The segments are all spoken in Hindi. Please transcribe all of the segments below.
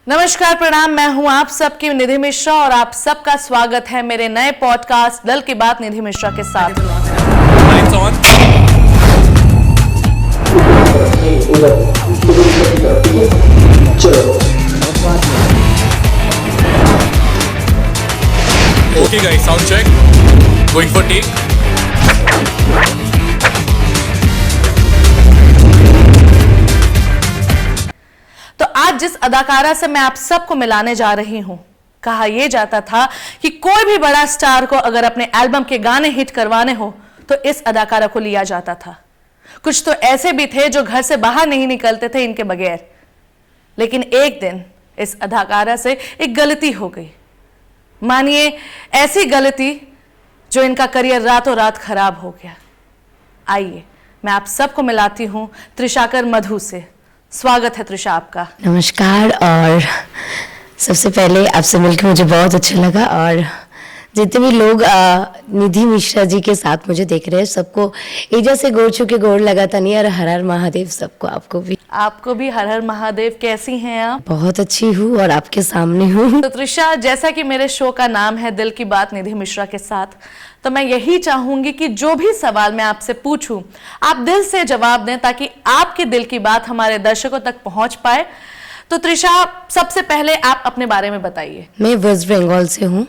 नमस्कार, प्रणाम। मैं हूं आप सबकी निधि मिश्रा और आप सबका स्वागत है मेरे नए पॉडकास्ट दिल की बात निधि मिश्रा के साथ। Okay guys, sound check. Going for take. तो आज जिस अदाकारा से मैं आप सबको मिलाने जा रही हूं, कहा यह जाता था कि कोई भी बड़ा स्टार को अगर अपने एल्बम के गाने हिट करवाने हो तो इस अदाकारा को लिया जाता था। कुछ तो ऐसे भी थे जो घर से बाहर नहीं निकलते थे इनके बगैर। लेकिन एक दिन इस अदाकारा से एक गलती हो गई, मानिए ऐसी गलती जो इनका करियर रातों रात खराब हो गया। आइए मैं आप सबको मिलाती हूं त्रिशाकर मधु से। स्वागत है त्रिशा आपका। नमस्कार। और सबसे पहले आपसे मिलकर मुझे बहुत अच्छा लगा और जितने भी लोग निधि मिश्रा जी के साथ मुझे देख रहे हैं सबको एजा से गोड़ छू के गोड़ लगाता नहीं। और हर हर महादेव सबको। आपको भी हर हर महादेव। कैसी हैं आप? बहुत अच्छी हूँ और आपके सामने हूँ। तो त्रिशा, जैसा कि मेरे शो का नाम है दिल की बात निधि मिश्रा के साथ, तो मैं यही चाहूंगी कि जो भी सवाल मैं आपसे पूछूं आप दिल से जवाब दें ताकि आपके दिल की बात हमारे दर्शकों तक पहुंच पाए। तो त्रिशा, सबसे पहले आप अपने बारे में बताइए। मैं वेस्ट बंगाल से हूँ।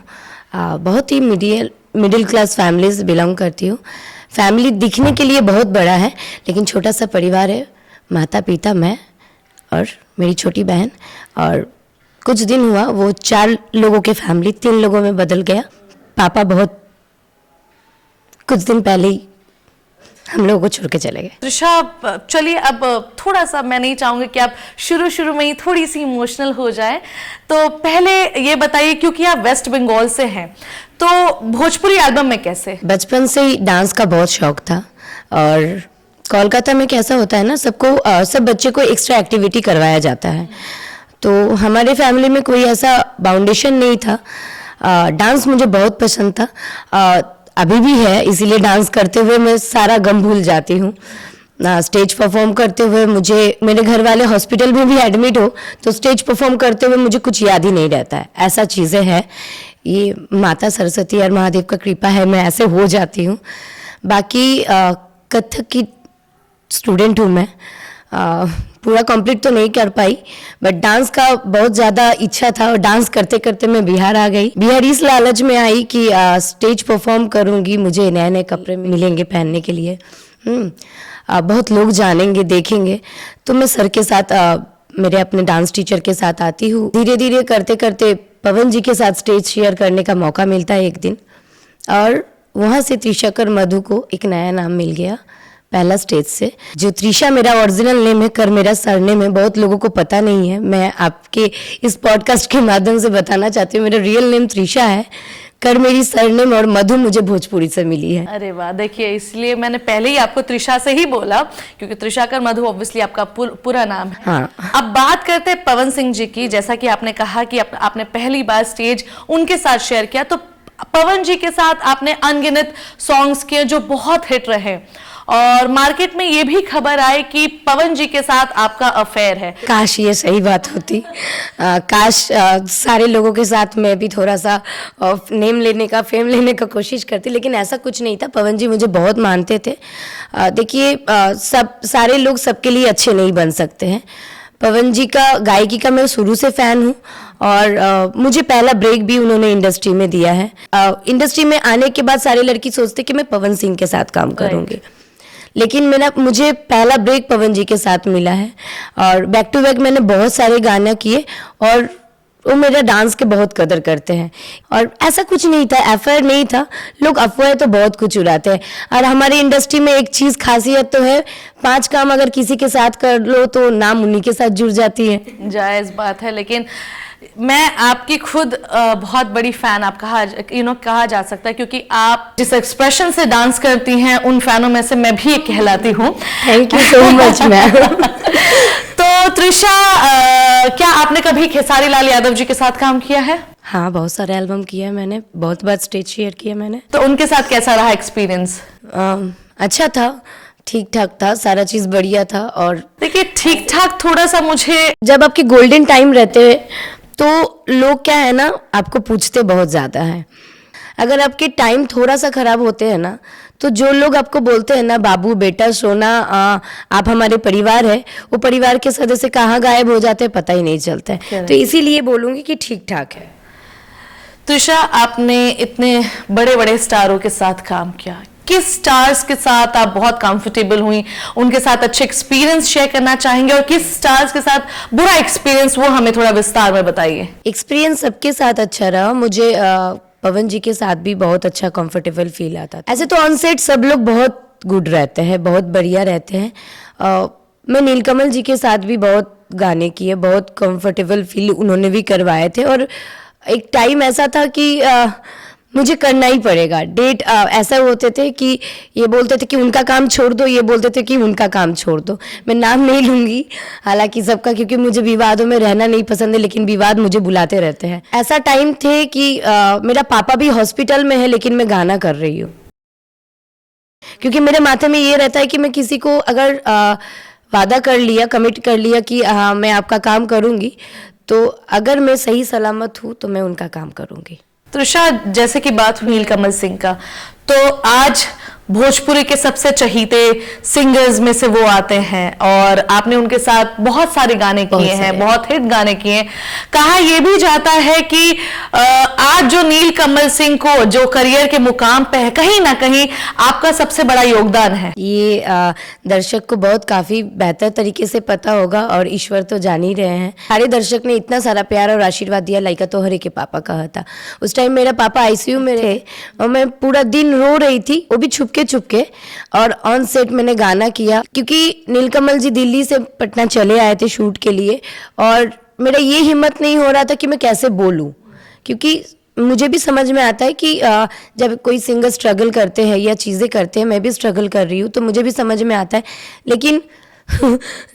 बहुत ही मिडिल क्लास फैमिली से बिलोंग करती हूँ। फैमिली दिखने के लिए बहुत बड़ा है लेकिन छोटा सा परिवार है। माता पिता, मैं और मेरी छोटी बहन। और कुछ दिन हुआ वो 4 लोगों की फैमिली 3 लोगों में बदल गया। पापा बहुत कुछ दिन पहले ही हम लोगों को छोड़ के चले गए। त्रिशा, चलिए अब थोड़ा सा, मैं नहीं चाहूंगी कि आप शुरू में ही थोड़ी सी इमोशनल हो जाए। तो पहले ये बताइए, क्योंकि आप वेस्ट बंगाल से हैं, तो भोजपुरी एल्बम में कैसे? बचपन से ही डांस का बहुत शौक था। और कोलकाता में कैसा होता है ना, सब बच्चे को एक्स्ट्रा एक्टिविटी करवाया जाता है। तो हमारे फैमिली में कोई ऐसा बाउंडेशन नहीं था। डांस मुझे बहुत पसंद था, अभी भी है। इसीलिए डांस करते हुए मैं सारा गम भूल जाती हूँ। स्टेज परफॉर्म करते हुए मेरे घर वाले हॉस्पिटल में भी एडमिट हो तो स्टेज परफॉर्म करते हुए मुझे कुछ याद ही नहीं रहता है। ऐसा चीज़ें हैं, ये माता सरस्वती और महादेव का कृपा है, मैं ऐसे हो जाती हूँ। बाकी कथक की स्टूडेंट हूँ मैं। पूरा कंप्लीट तो नहीं कर पाई बट डांस का बहुत ज़्यादा इच्छा था और डांस करते करते मैं बिहार आ गई। बिहार इस लालच में आई कि स्टेज परफॉर्म करूँगी, मुझे नए नए कपड़े मिलेंगे पहनने के लिए, बहुत लोग जानेंगे देखेंगे। तो मैं सर के साथ मेरे अपने डांस टीचर के साथ आती हूँ। धीरे धीरे करते करते पवन जी के साथ स्टेज शेयर करने का मौका मिलता है एक दिन, और वहाँ से त्रिशाकर मधु को एक नया नाम मिल गया पहला स्टेज से। जो त्रिशा मेरा ओरिजिनल नेम है, कर मेरा सरनेम है, बहुत लोगों को पता नहीं है। मैं आपके इस पॉडकास्ट के माध्यम से बताना चाहती हूँ, मेरा रियल नेम त्रिशा है, कर मेरी सरनेम, और मधु मुझे भोजपुरी से मिली है। अरे वाह, देखिए इसलिए मैंने पहले ही आपको त्रिशा से ही बोला क्योंकि त्रिशाकर मधु ऑब्वियसली आपका पूरा नाम है। हाँ। अब बात करते हैं पवन सिंह जी की। जैसा कि आपने कहा कि आपने पहली बार स्टेज उनके साथ शेयर किया, तो पवन जी के साथ आपने अनगिनत सॉन्ग्स किए जो बहुत हिट रहे और मार्केट में ये भी खबर आई कि पवन जी के साथ आपका अफेयर है। काश ये सही बात होती। काश सारे लोगों के साथ मैं भी थोड़ा सा नेम लेने का, फेम लेने का कोशिश करती, लेकिन ऐसा कुछ नहीं था। पवन जी मुझे बहुत मानते थे। देखिए, सारे लोग सबके लिए अच्छे नहीं बन सकते हैं। पवन जी का गायकी का मैं शुरू से फ़ैन हूँ और मुझे पहला ब्रेक भी उन्होंने इंडस्ट्री में दिया है। इंडस्ट्री में आने के बाद सारे लड़की सोचते कि मैं पवन सिंह के साथ काम करूँगी, लेकिन मुझे पहला ब्रेक पवन जी के साथ मिला है। और बैक टू बैक मैंने बहुत सारे गाने किए और वो मेरा डांस के बहुत कदर करते हैं। और ऐसा कुछ नहीं था, अफेयर नहीं था। लोग अफवाह तो बहुत कुछ उड़ाते हैं और हमारी इंडस्ट्री में एक चीज़ खासियत तो है, 5 काम अगर किसी के साथ कर लो तो नाम उन्हीं के साथ जुड़ जाती है। जायज़ बात है, लेकिन मैं आपकी खुद बहुत बड़ी फैन आप कहा जा सकता है, क्योंकि आप जिस एक्सप्रेशन से डांस करती हैं उन फैनों में से मैं भी एक कहलाती हूँ। Thank you so much ma'am. तो त्रिशा, क्या आपने कभी खेसारी लाल यादव जी के साथ काम किया है? हाँ, बहुत सारे एल्बम किया मैंने, बहुत बार स्टेज शेयर किया मैंने। तो उनके साथ कैसा रहा एक्सपीरियंस? अच्छा था। ठीक ठाक था, सारा चीज़ बढ़िया था। और देखिए ठीक ठाक थोड़ा सा मुझे जब आपके गोल्डन टाइम रहते हैं तो लोग क्या है ना, आपको पूछते बहुत ज़्यादा हैं। अगर आपके टाइम थोड़ा सा खराब होते हैं ना, तो जो लोग आपको बोलते हैं ना, बाबू बेटा सोना आप हमारे परिवार है, वो परिवार के सदस्य कहाँ गायब हो जाते हैं पता ही नहीं चलता है। Correct. तो इसीलिए बोलूँगी कि ठीक ठाक है। त्रिशा, आपने इतने बड़े बड़े स्टारों के साथ काम किया, किस स्टार्स के साथ आप बहुत कंफर्टेबल हुई, उनके साथ अच्छे एक्सपीरियंस शेयर करना चाहेंगे, और किस स्टार्स के साथ बुरा एक्सपीरियंस, वो हमें थोड़ा विस्तार में बताइए। एक्सपीरियंस सबके साथ अच्छा रहा। मुझे पवन जी के साथ भी बहुत अच्छा कंफर्टेबल फील आता था। ऐसे तो ऑन सेट सब लोग बहुत गुड रहते हैं, बहुत बढ़िया रहते हैं। मैं नीलकमल जी के साथ भी बहुत गाने किए, बहुत कंफर्टेबल फील उन्होंने भी करवाए थे। और एक टाइम ऐसा था कि मुझे करना ही पड़ेगा। डेट ऐसा होते थे कि ये बोलते थे कि उनका काम छोड़ दो, ये बोलते थे कि उनका काम छोड़ दो। मैं नाम नहीं लूँगी हालांकि सबका, क्योंकि मुझे विवादों में रहना नहीं पसंद है, लेकिन विवाद मुझे बुलाते रहते हैं। ऐसा टाइम थे कि मेरा पापा भी हॉस्पिटल में है लेकिन मैं गाना कर रही हूँ, क्योंकि मेरे माथे में ये रहता है कि मैं किसी को अगर वादा कर लिया, कमिट कर लिया कि हाँ मैं आपका काम करूँगी, तो अगर मैं सही सलामत हूँ तो मैं उनका काम करूँगी। त्रिशा, जैसे कि बात हुई नीलकमल सिंह का, तो आज भोजपुरी के सबसे चहीते सिंगर्स में से वो आते हैं, और आपने उनके साथ बहुत सारे गाने किए हैं, बहुत हिट गाने किए हैं। कहा यह भी जाता है कि आज जो नीलकमल सिंह को जो करियर के मुकाम पे है, कहीं ना कहीं आपका सबसे बड़ा योगदान है। ये दर्शक को बहुत काफ़ी बेहतर तरीके से पता होगा, और ईश्वर तो जान ही रहे हैं। सारे दर्शक ने इतना सारा प्यार और आशीर्वाद दिया। लाइका तो हरे के पापा कहा था। उस टाइम मेरा पापा आईसीयू में रहे और मैं पूरा दिन रो रही थी, वो भी छुपके, और ऑन सेट मैंने गाना किया, क्योंकि नीलकमल जी दिल्ली से पटना चले आए थे शूट के लिए, और मेरा ये हिम्मत नहीं हो रहा था कि मैं कैसे बोलूं, क्योंकि मुझे भी समझ में आता है कि जब कोई सिंगर स्ट्रगल करते हैं या चीज़ें करते हैं, मैं भी स्ट्रगल कर रही हूँ, तो मुझे भी समझ में आता है। लेकिन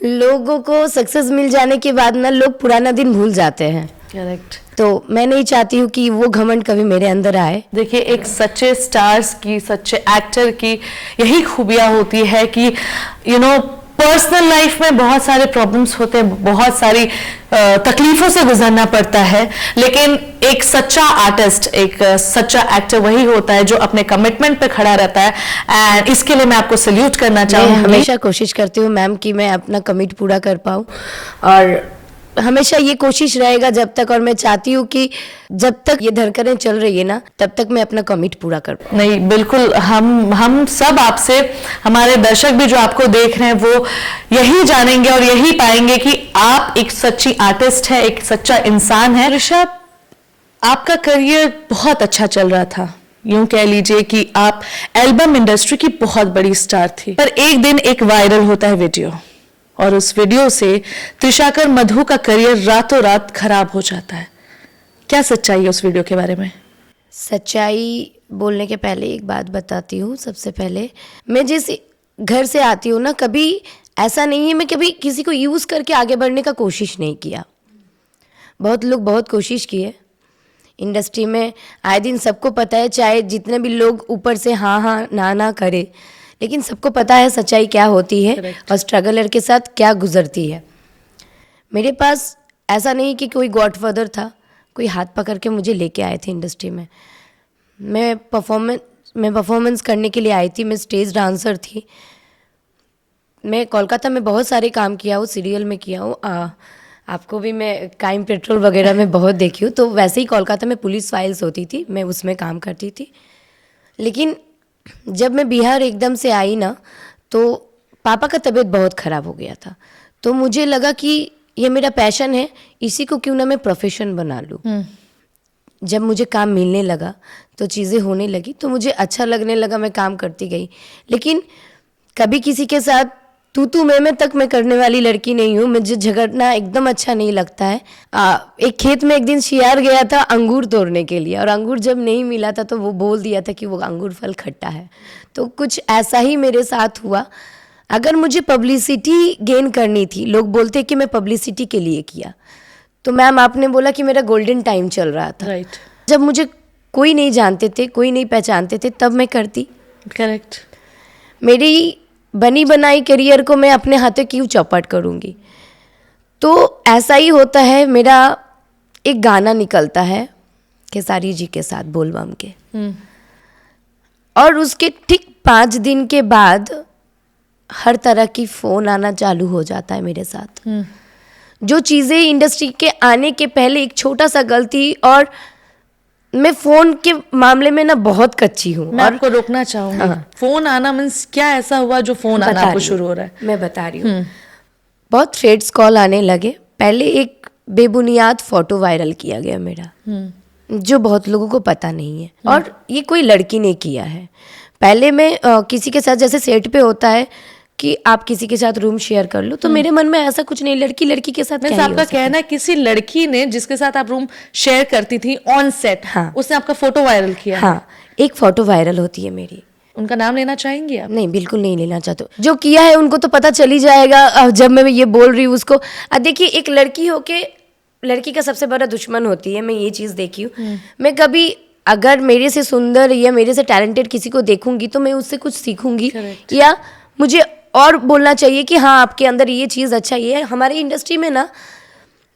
लोगों को सक्सेस मिल जाने के बाद ना लोग पुराना दिन भूल जाते हैं। करेक्ट। तो मैं नहीं चाहती हूँ कि वो घमंड कभी मेरे अंदर आए। देखिए, एक सच्चे स्टार्स की, सच्चे एक्टर की यही खूबियां होती है कि पर्सनल लाइफ में बहुत सारे प्रॉब्लम्स होते हैं, बहुत सारी तकलीफों से गुजरना पड़ता है, लेकिन एक सच्चा आर्टिस्ट, एक सच्चा एक्टर वही होता है जो अपने कमिटमेंट पे खड़ा रहता है। एंड इसके लिए मैं आपको सल्यूट करना चाहूंगी। मैं हमेशा कोशिश करती हूँ मैम कि मैं अपना कमिट पूरा कर पाऊँ, और हमेशा ये कोशिश रहेगा जब तक, और मैं चाहती हूँ कि जब तक ये धड़कनें चल रही है ना, तब तक मैं अपना कमिट पूरा कर पाऊँ। नहीं, बिल्कुल, हम सब आपसे, हमारे दर्शक भी जो आपको देख रहे हैं, वो यही जानेंगे और यही पाएंगे कि आप एक सच्ची आर्टिस्ट है, एक सच्चा इंसान है। ऋषभ, आपका करियर बहुत अच्छा चल रहा था, यूं कह लीजिए कि आप एल्बम इंडस्ट्री की बहुत बड़ी स्टार थी, पर एक दिन एक वायरल होता है वीडियो, और उस वीडियो से त्रिशाकर मधु का करियर रातों रात खराब हो जाता है। क्या सच्चाई है उस वीडियो के बारे में? सच्चाई बोलने के पहले एक बात बताती हूँ। सबसे पहले, मैं जिस घर से आती हूँ ना, कभी ऐसा नहीं है, मैं कभी किसी को यूज़ करके आगे बढ़ने का कोशिश नहीं किया। बहुत लोग बहुत कोशिश किए इंडस्ट्री में, आए दिन सबको पता है, चाहे जितने भी लोग ऊपर से हाँ हाँ ना करे, लेकिन सबको पता है सच्चाई क्या होती है। Correct. और स्ट्रगलर के साथ क्या गुजरती है। मेरे पास ऐसा नहीं कि कोई गॉडफादर था, कोई हाथ पकड़ के मुझे लेके आए थे इंडस्ट्री में। मैं परफॉर्मेंस करने के लिए आई थी, मैं स्टेज डांसर थी। मैं कोलकाता में बहुत सारे काम किया हूँ, सीरियल में किया हूँ, आपको भी मैं क्राइम पेट्रोल वगैरह में बहुत देखी हूँ। तो वैसे ही कोलकाता में पुलिस फाइल्स होती थी, मैं उसमें काम करती थी। लेकिन जब मैं बिहार एकदम से आई ना, तो पापा का तबीयत बहुत ख़राब हो गया था, तो मुझे लगा कि ये मेरा पैशन है, इसी को क्यों ना मैं प्रोफेशन बना लूँ। जब मुझे काम मिलने लगा तो चीज़ें होने लगी, तो मुझे अच्छा लगने लगा, मैं काम करती गई। लेकिन कभी किसी के साथ तू मैं तक मैं करने वाली लड़की नहीं हूँ। मुझे झगड़ना एकदम अच्छा नहीं लगता है। एक खेत में एक दिन शियार गया था अंगूर तोड़ने के लिए, और अंगूर जब नहीं मिला था तो वो बोल दिया था कि वो अंगूर फल खट्टा है। तो कुछ ऐसा ही मेरे साथ हुआ। अगर मुझे पब्लिसिटी गेन करनी थी, लोग बोलते कि मैं पब्लिसिटी के लिए किया, तो मैम आपने बोला कि मेरा गोल्डन टाइम चल रहा था। राइट। जब मुझे कोई नहीं जानते थे, कोई नहीं पहचानते थे, तब मैं करती। करेक्ट। मेरी बनी बनाई करियर को मैं अपने हाथों क्यों चौपट करूँगी। तो ऐसा ही होता है, मेरा एक गाना निकलता है खेसारी जी के साथ बोलबम के, और उसके ठीक 5 दिन के बाद हर तरह की फ़ोन आना चालू हो जाता है मेरे साथ। जो चीज़ें इंडस्ट्री के आने के पहले एक छोटा सा गलती, और मैं फ़ोन के मामले में ना बहुत कच्ची हूँ। मैं और आपको रोकना चाहूंगी। हाँ। फोन आना मीन्स क्या ऐसा हुआ जो फोन आना बता आपको रही शुरू हूँ, हो रहा है? मैं बता रही हूँ। बहुत थ्रेड्स कॉल आने लगे। पहले एक बेबुनियाद फ़ोटो वायरल किया गया मेरा, जो बहुत लोगों को पता नहीं है, और ये कोई लड़की ने किया है। पहले मैं किसी के साथ, जैसे सेट पे होता है कि आप किसी के साथ रूम शेयर कर लो, तो मेरे मन में ऐसा कुछ नहीं, लड़की लड़की के साथ मीन्स क्या ही हो आपका सकता है। कहना है किसी लड़की ने जिसके साथ आप रूम शेयर करती थी ऑन सेट, हाँ। उसने आपका फोटो वायरल किया है। हाँ, एक फ़ोटो वायरल होती है मेरी। उनका नाम लेना चाहेंगी आप? नहीं, बिल्कुल नहीं लेना चाहते। जो किया है उनको तो पता चल ही जाएगा जब मैं ये बोल रही हूँ उसको। देखिए, एक लड़की होके लड़की का सबसे बड़ा दुश्मन होती है, मैं ये चीज़ देखी हूँ। मैं कभी अगर मेरे से सुंदर या मेरे से टैलेंटेड किसी को देखूंगी तो मैं उससे कुछ सीखूंगी, Correct. या मुझे और बोलना चाहिए कि हाँ, आपके अंदर ये चीज़ अच्छा ये है। हमारी इंडस्ट्री में ना,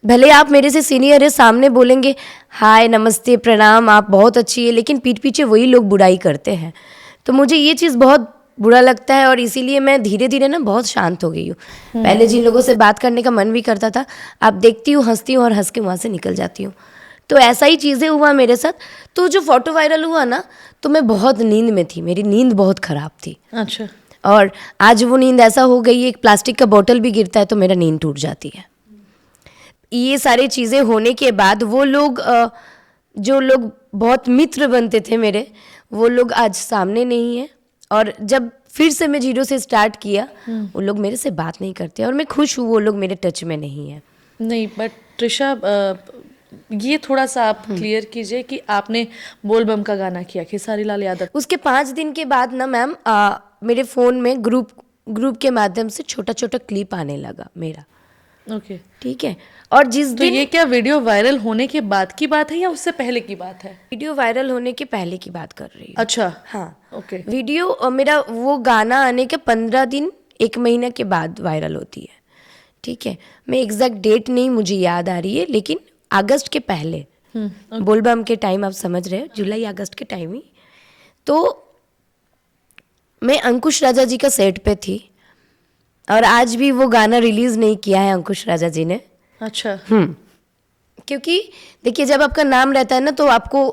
भले आप मेरे से सीनियर है, सामने बोलेंगे हाय नमस्ते प्रणाम आप बहुत अच्छी है, लेकिन पीठ पीछे वही लोग बुराई करते हैं। तो मुझे ये चीज़ बहुत बुरा लगता है, और इसीलिए मैं धीरे धीरे ना बहुत शांत हो गई हूँ। पहले जिन लोगों से बात करने का मन भी करता था, आप देखती हूँ हंसती हूँ और हंस के वहाँ से निकल जाती हूँ। तो ऐसा ही चीज़ें हुआ मेरे साथ। तो जो फोटो वायरल हुआ ना, तो मैं बहुत नींद में थी, मेरी नींद बहुत ख़राब थी। अच्छा। और आज वो नींद ऐसा हो गई है, एक प्लास्टिक का बोतल भी गिरता है तो मेरा नींद टूट जाती है। ये सारी चीज़ें होने के बाद वो लोग जो लोग बहुत मित्र बनते थे मेरे, वो लोग आज सामने नहीं है। और जब फिर से मैं जीरो से स्टार्ट किया, वो लोग मेरे से बात नहीं करते, और मैं खुश हूँ वो लोग मेरे टच में नहीं है। नहीं, बट त्रिशा, ये थोड़ा सा आप क्लियर कीजिए कि आपने बोलबम का गाना किया खेसारी लाल यादव। उसके 5 दिन के बाद ना मैम, मेरे फ़ोन में ग्रुप के माध्यम से छोटा छोटा क्लिप आने लगा मेरा। ओके। ठीक है, और जिस तो दिन ये क्या वीडियो वायरल होने के बाद की बात है या उससे पहले की बात है? वीडियो वायरल होने के पहले की बात कर रही हूँ। अच्छा। हाँ, ओके। वीडियो मेरा वो गाना आने के 15 दिन 1 महीना के बाद वायरल होती है। ठीक है, मैं एग्जैक्ट डेट नहीं मुझे याद आ रही है, लेकिन अगस्त के पहले, बोलबम के टाइम, आप समझ रहे हो, जुलाई अगस्त के टाइम ही। तो मैं अंकुश राजा जी का सेट पे थी, और आज भी वो गाना रिलीज़ नहीं किया है अंकुश राजा जी ने। अच्छा। क्योंकि देखिए, जब आपका नाम रहता है ना, तो आपको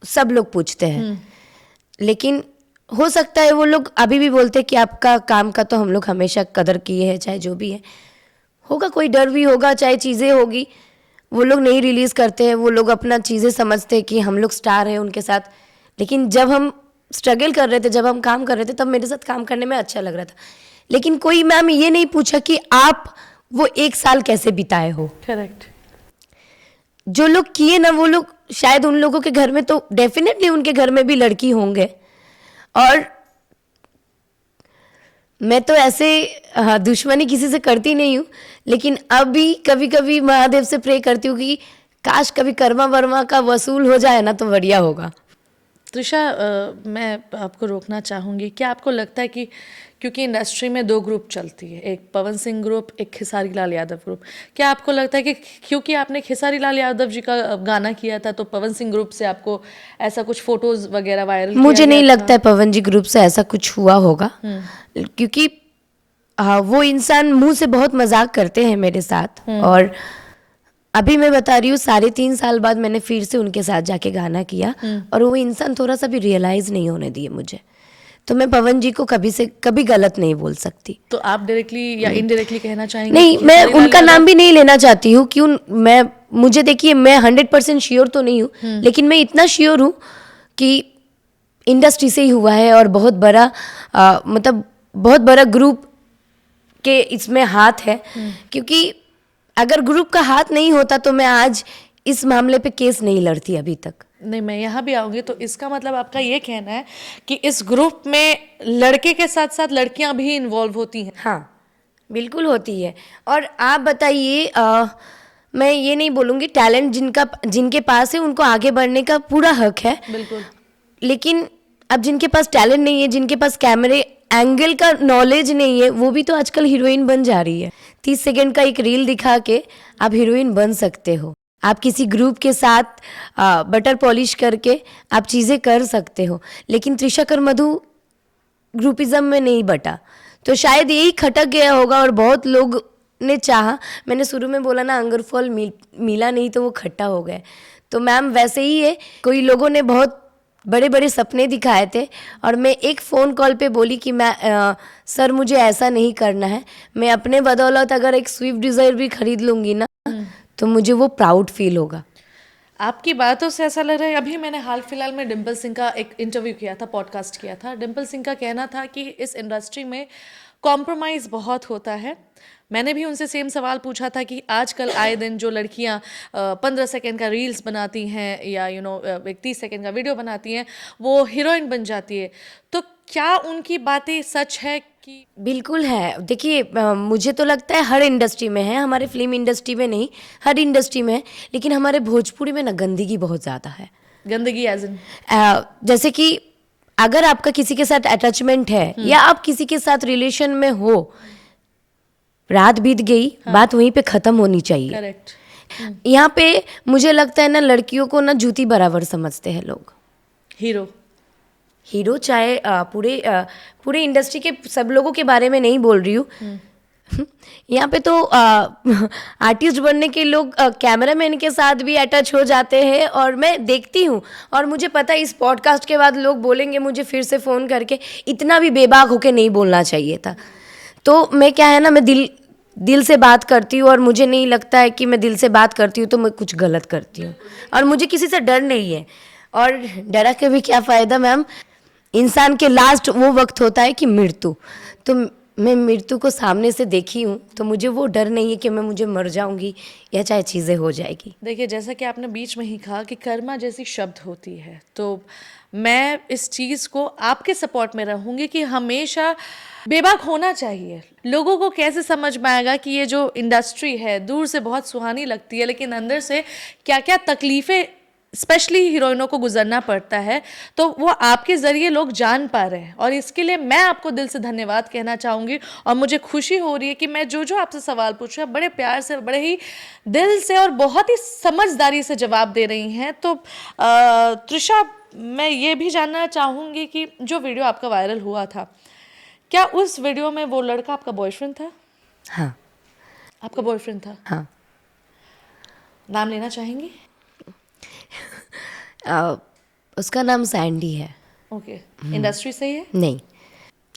सब लोग पूछते हैं। लेकिन हो सकता है वो लोग अभी भी बोलते हैं कि आपका काम का तो हम लोग हमेशा कदर किए हैं, चाहे जो भी है होगा, कोई डर भी होगा, चाहे चीज़ें होगी, वो लोग नहीं रिलीज़ करते हैं। वो लोग अपना चीज़ें समझते हैं कि हम लोग स्टार हैं उनके साथ। लेकिन जब हम स्ट्रगल कर रहे थे, जब हम काम कर रहे थे, तब मेरे साथ काम करने में अच्छा लग रहा था। लेकिन कोई मैम ये नहीं पूछा कि आप वो 1 साल कैसे बिताए हो। करेक्ट। जो लोग किए ना, वो लोग शायद उन लोगों के घर में, तो डेफिनेटली उनके घर में भी लड़की होंगे। और मैं तो ऐसे दुश्मनी किसी से करती नहीं हूँ, लेकिन अभी कभी कभी महादेव से प्रे करती हूँ कि काश कभी कर्मा वर्मा का वसूल हो जाए ना, तो बढ़िया होगा। त्रिशा, मैं आपको रोकना चाहूँगी। क्या आपको लगता है कि क्योंकि इंडस्ट्री में 2 ग्रुप चलती है, एक पवन सिंह ग्रुप, एक खेसारी लाल यादव ग्रुप, क्या आपको लगता है कि क्योंकि आपने खेसारी लाल यादव जी का गाना किया था, तो पवन सिंह ग्रुप से आपको ऐसा कुछ फोटोज वगैरह वायरल मुझे नहीं लगता है पवन जी ग्रुप से ऐसा कुछ हुआ होगा, क्योंकि वो इंसान मुंह से बहुत मजाक करते हैं मेरे साथ। और अभी मैं बता रही हूँ, 3.5 साल बाद मैंने फिर से उनके साथ जाके गाना किया, और वो इंसान थोड़ा सा भी रियलाइज नहीं होने दिए मुझे। तो मैं पवन जी को कभी गलत नहीं बोल सकती। तो आप डायरेक्टली या इनडायरेक्टली कहना चाहेंगे? नहीं, मैं उनका नाम भी नहीं लेना चाहती हूँ। क्यों? मुझे देखिए, मैं 100% श्योर तो नहीं हूँ, लेकिन मैं इतना श्योर हूँ कि इंडस्ट्री से ही हुआ है, और बहुत बड़ा मतलब बहुत बड़ा ग्रुप के इसमें हाथ है। क्योंकि अगर ग्रुप का हाथ नहीं होता तो मैं आज इस मामले पे केस नहीं लड़ती अभी तक। नहीं, मैं यहाँ भी आऊँगी। तो इसका मतलब आपका ये कहना है कि इस ग्रुप में लड़के के साथ साथ लड़कियाँ भी इन्वॉल्व होती हैं? हाँ, बिल्कुल होती है। और आप बताइए, मैं ये नहीं बोलूँगी, टैलेंट जिनके पास है उनको आगे बढ़ने का पूरा हक है। बिल्कुल। लेकिन अब जिनके पास टैलेंट नहीं है, जिनके पास कैमरे एंगल का नॉलेज नहीं है, वो भी तो आजकल हीरोइन बन जा रही है। 30 सेकंड का एक रील दिखा के आप हीरोइन बन सकते हो। आप किसी ग्रुप के साथ बटर पॉलिश करके आप चीज़ें कर सकते हो। लेकिन त्रिशा कर मधु ग्रुपिज्म में नहीं बटा, तो शायद यही खटक गया होगा और बहुत लोग ने चाहा। मैंने शुरू में बोला ना, अंगरफॉल मिला नहीं तो वो खट्टा हो गया। तो मैम वैसे ही है, कोई लोगों ने बहुत बड़े बड़े सपने दिखाए थे और मैं एक फ़ोन कॉल पे बोली कि मैं सर मुझे ऐसा नहीं करना है, मैं अपने बदौलत अगर एक स्विफ्ट डिज़ायर भी खरीद लूँगी ना तो मुझे वो प्राउड फील होगा। आपकी बातों से ऐसा लग रहा है, अभी मैंने हाल फिलहाल में डिम्पल सिंह का एक इंटरव्यू किया था, पॉडकास्ट किया था। डिम्पल सिंह का कहना था कि इस इंडस्ट्री में कॉम्प्रोमाइज़ बहुत होता है। मैंने भी उनसे सेम सवाल पूछा था कि आजकल आए दिन जो लड़कियां 15 सेकंड का रील्स बनाती हैं या एक 30 सेकंड का वीडियो बनाती हैं, वो हीरोइन बन जाती है। तो क्या उनकी बातें सच है कि? बिल्कुल है। देखिए मुझे तो लगता है हर इंडस्ट्री में है, हमारे फिल्म इंडस्ट्री में नहीं, हर इंडस्ट्री में है। लेकिन हमारे भोजपुरी में ना गंदगी बहुत ज़्यादा है। गंदगी एज इन जैसे कि अगर आपका किसी के साथ अटैचमेंट है या आप किसी के साथ रिलेशन में हो, रात बीत गई, बात वहीं पे ख़त्म होनी चाहिए। करेक्ट। यहाँ पे मुझे लगता है ना, लड़कियों को ना जूती बराबर समझते हैं लोग। हीरो चाहे पूरे इंडस्ट्री के सब लोगों के बारे में नहीं बोल रही हूँ। यहाँ पे तो आर्टिस्ट बनने के लोग कैमरामैन के साथ भी अटैच हो जाते हैं और मैं देखती हूँ। और मुझे पता है इस पॉडकास्ट के बाद लोग बोलेंगे मुझे फिर से फ़ोन करके, इतना भी बेबाक होके नहीं बोलना चाहिए था। तो मैं क्या है ना, मैं दिल से बात करती हूँ और मुझे नहीं लगता है कि मैं दिल से बात करती हूँ तो मैं कुछ गलत करती हूँ। और मुझे किसी से डर नहीं है, और डरा के भी क्या फ़ायदा मैम। इंसान के लास्ट वो वक्त होता है कि मृत्यु। तो मैं मृत्यु को सामने से देखी हूँ, तो मुझे वो डर नहीं है कि मुझे मर जाऊंगी या चाहे चीज़ें हो जाएगी। देखिए, जैसा कि आपने बीच में ही कहा कि कर्मा जैसी शब्द होती है, तो मैं इस चीज़ को आपके सपोर्ट में रहूँगी कि हमेशा बेबाक होना चाहिए। लोगों को कैसे समझ में आएगा कि ये जो इंडस्ट्री है दूर से बहुत सुहानी लगती है, लेकिन अंदर से क्या क्या तकलीफ़ें स्पेशली हीरोइनों को गुजरना पड़ता है, तो वो आपके ज़रिए लोग जान पा रहे हैं। और इसके लिए मैं आपको दिल से धन्यवाद कहना चाहूँगी। और मुझे खुशी हो रही है कि मैं जो आपसे सवाल पूछ रही हूँ, बड़े प्यार से, बड़े ही दिल से और बहुत ही समझदारी से जवाब दे रही हैं। तो त्रिशा, मैं ये भी जानना चाहूँगी कि जो वीडियो आपका वायरल हुआ था, क्या उस वीडियो में वो लड़का आपका बॉयफ्रेंड था? हाँ। आपका बॉयफ्रेंड था? हाँ। नाम लेना चाहेंगी? उसका नाम सैंडी है। ओके। इंडस्ट्री से ही है? नहीं,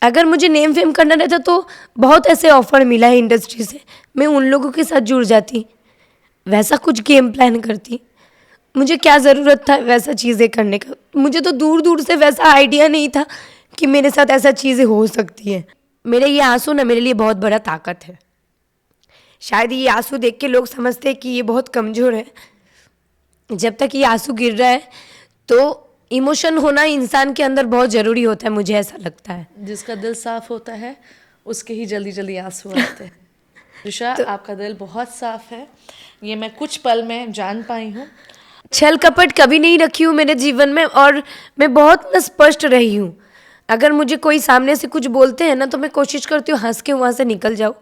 अगर मुझे नेम फेम करना रहता तो बहुत ऐसे ऑफर मिला है इंडस्ट्री से, मैं उन लोगों के साथ जुड़ जाती, वैसा कुछ गेम प्लान करती। मुझे क्या ज़रूरत था वैसा चीज़ें करने का? मुझे तो दूर दूर से वैसा आइडिया नहीं था कि मेरे साथ ऐसा चीज़ें हो सकती है। मेरे ये आंसू ना मेरे लिए बहुत बड़ा ताकत है। शायद ये आंसू देख के लोग समझते हैं कि ये बहुत कमज़ोर है। जब तक ये आंसू गिर रहा है तो इमोशन होना इंसान के अंदर बहुत ज़रूरी होता है, मुझे ऐसा लगता है। जिसका दिल साफ होता है उसके ही जल्दी जल्दी आंसू आते हैं। त्रिशा, आपका दिल बहुत साफ है, ये मैं कुछ पल में जान पाई हूँ। छल कपट कभी नहीं रखी हूँ मेरे जीवन में, और मैं बहुत न स्पष्ट रही हूँ। अगर मुझे कोई सामने से कुछ बोलते हैं ना तो मैं कोशिश करती हूँ हंस के वहाँ से निकल जाऊँ,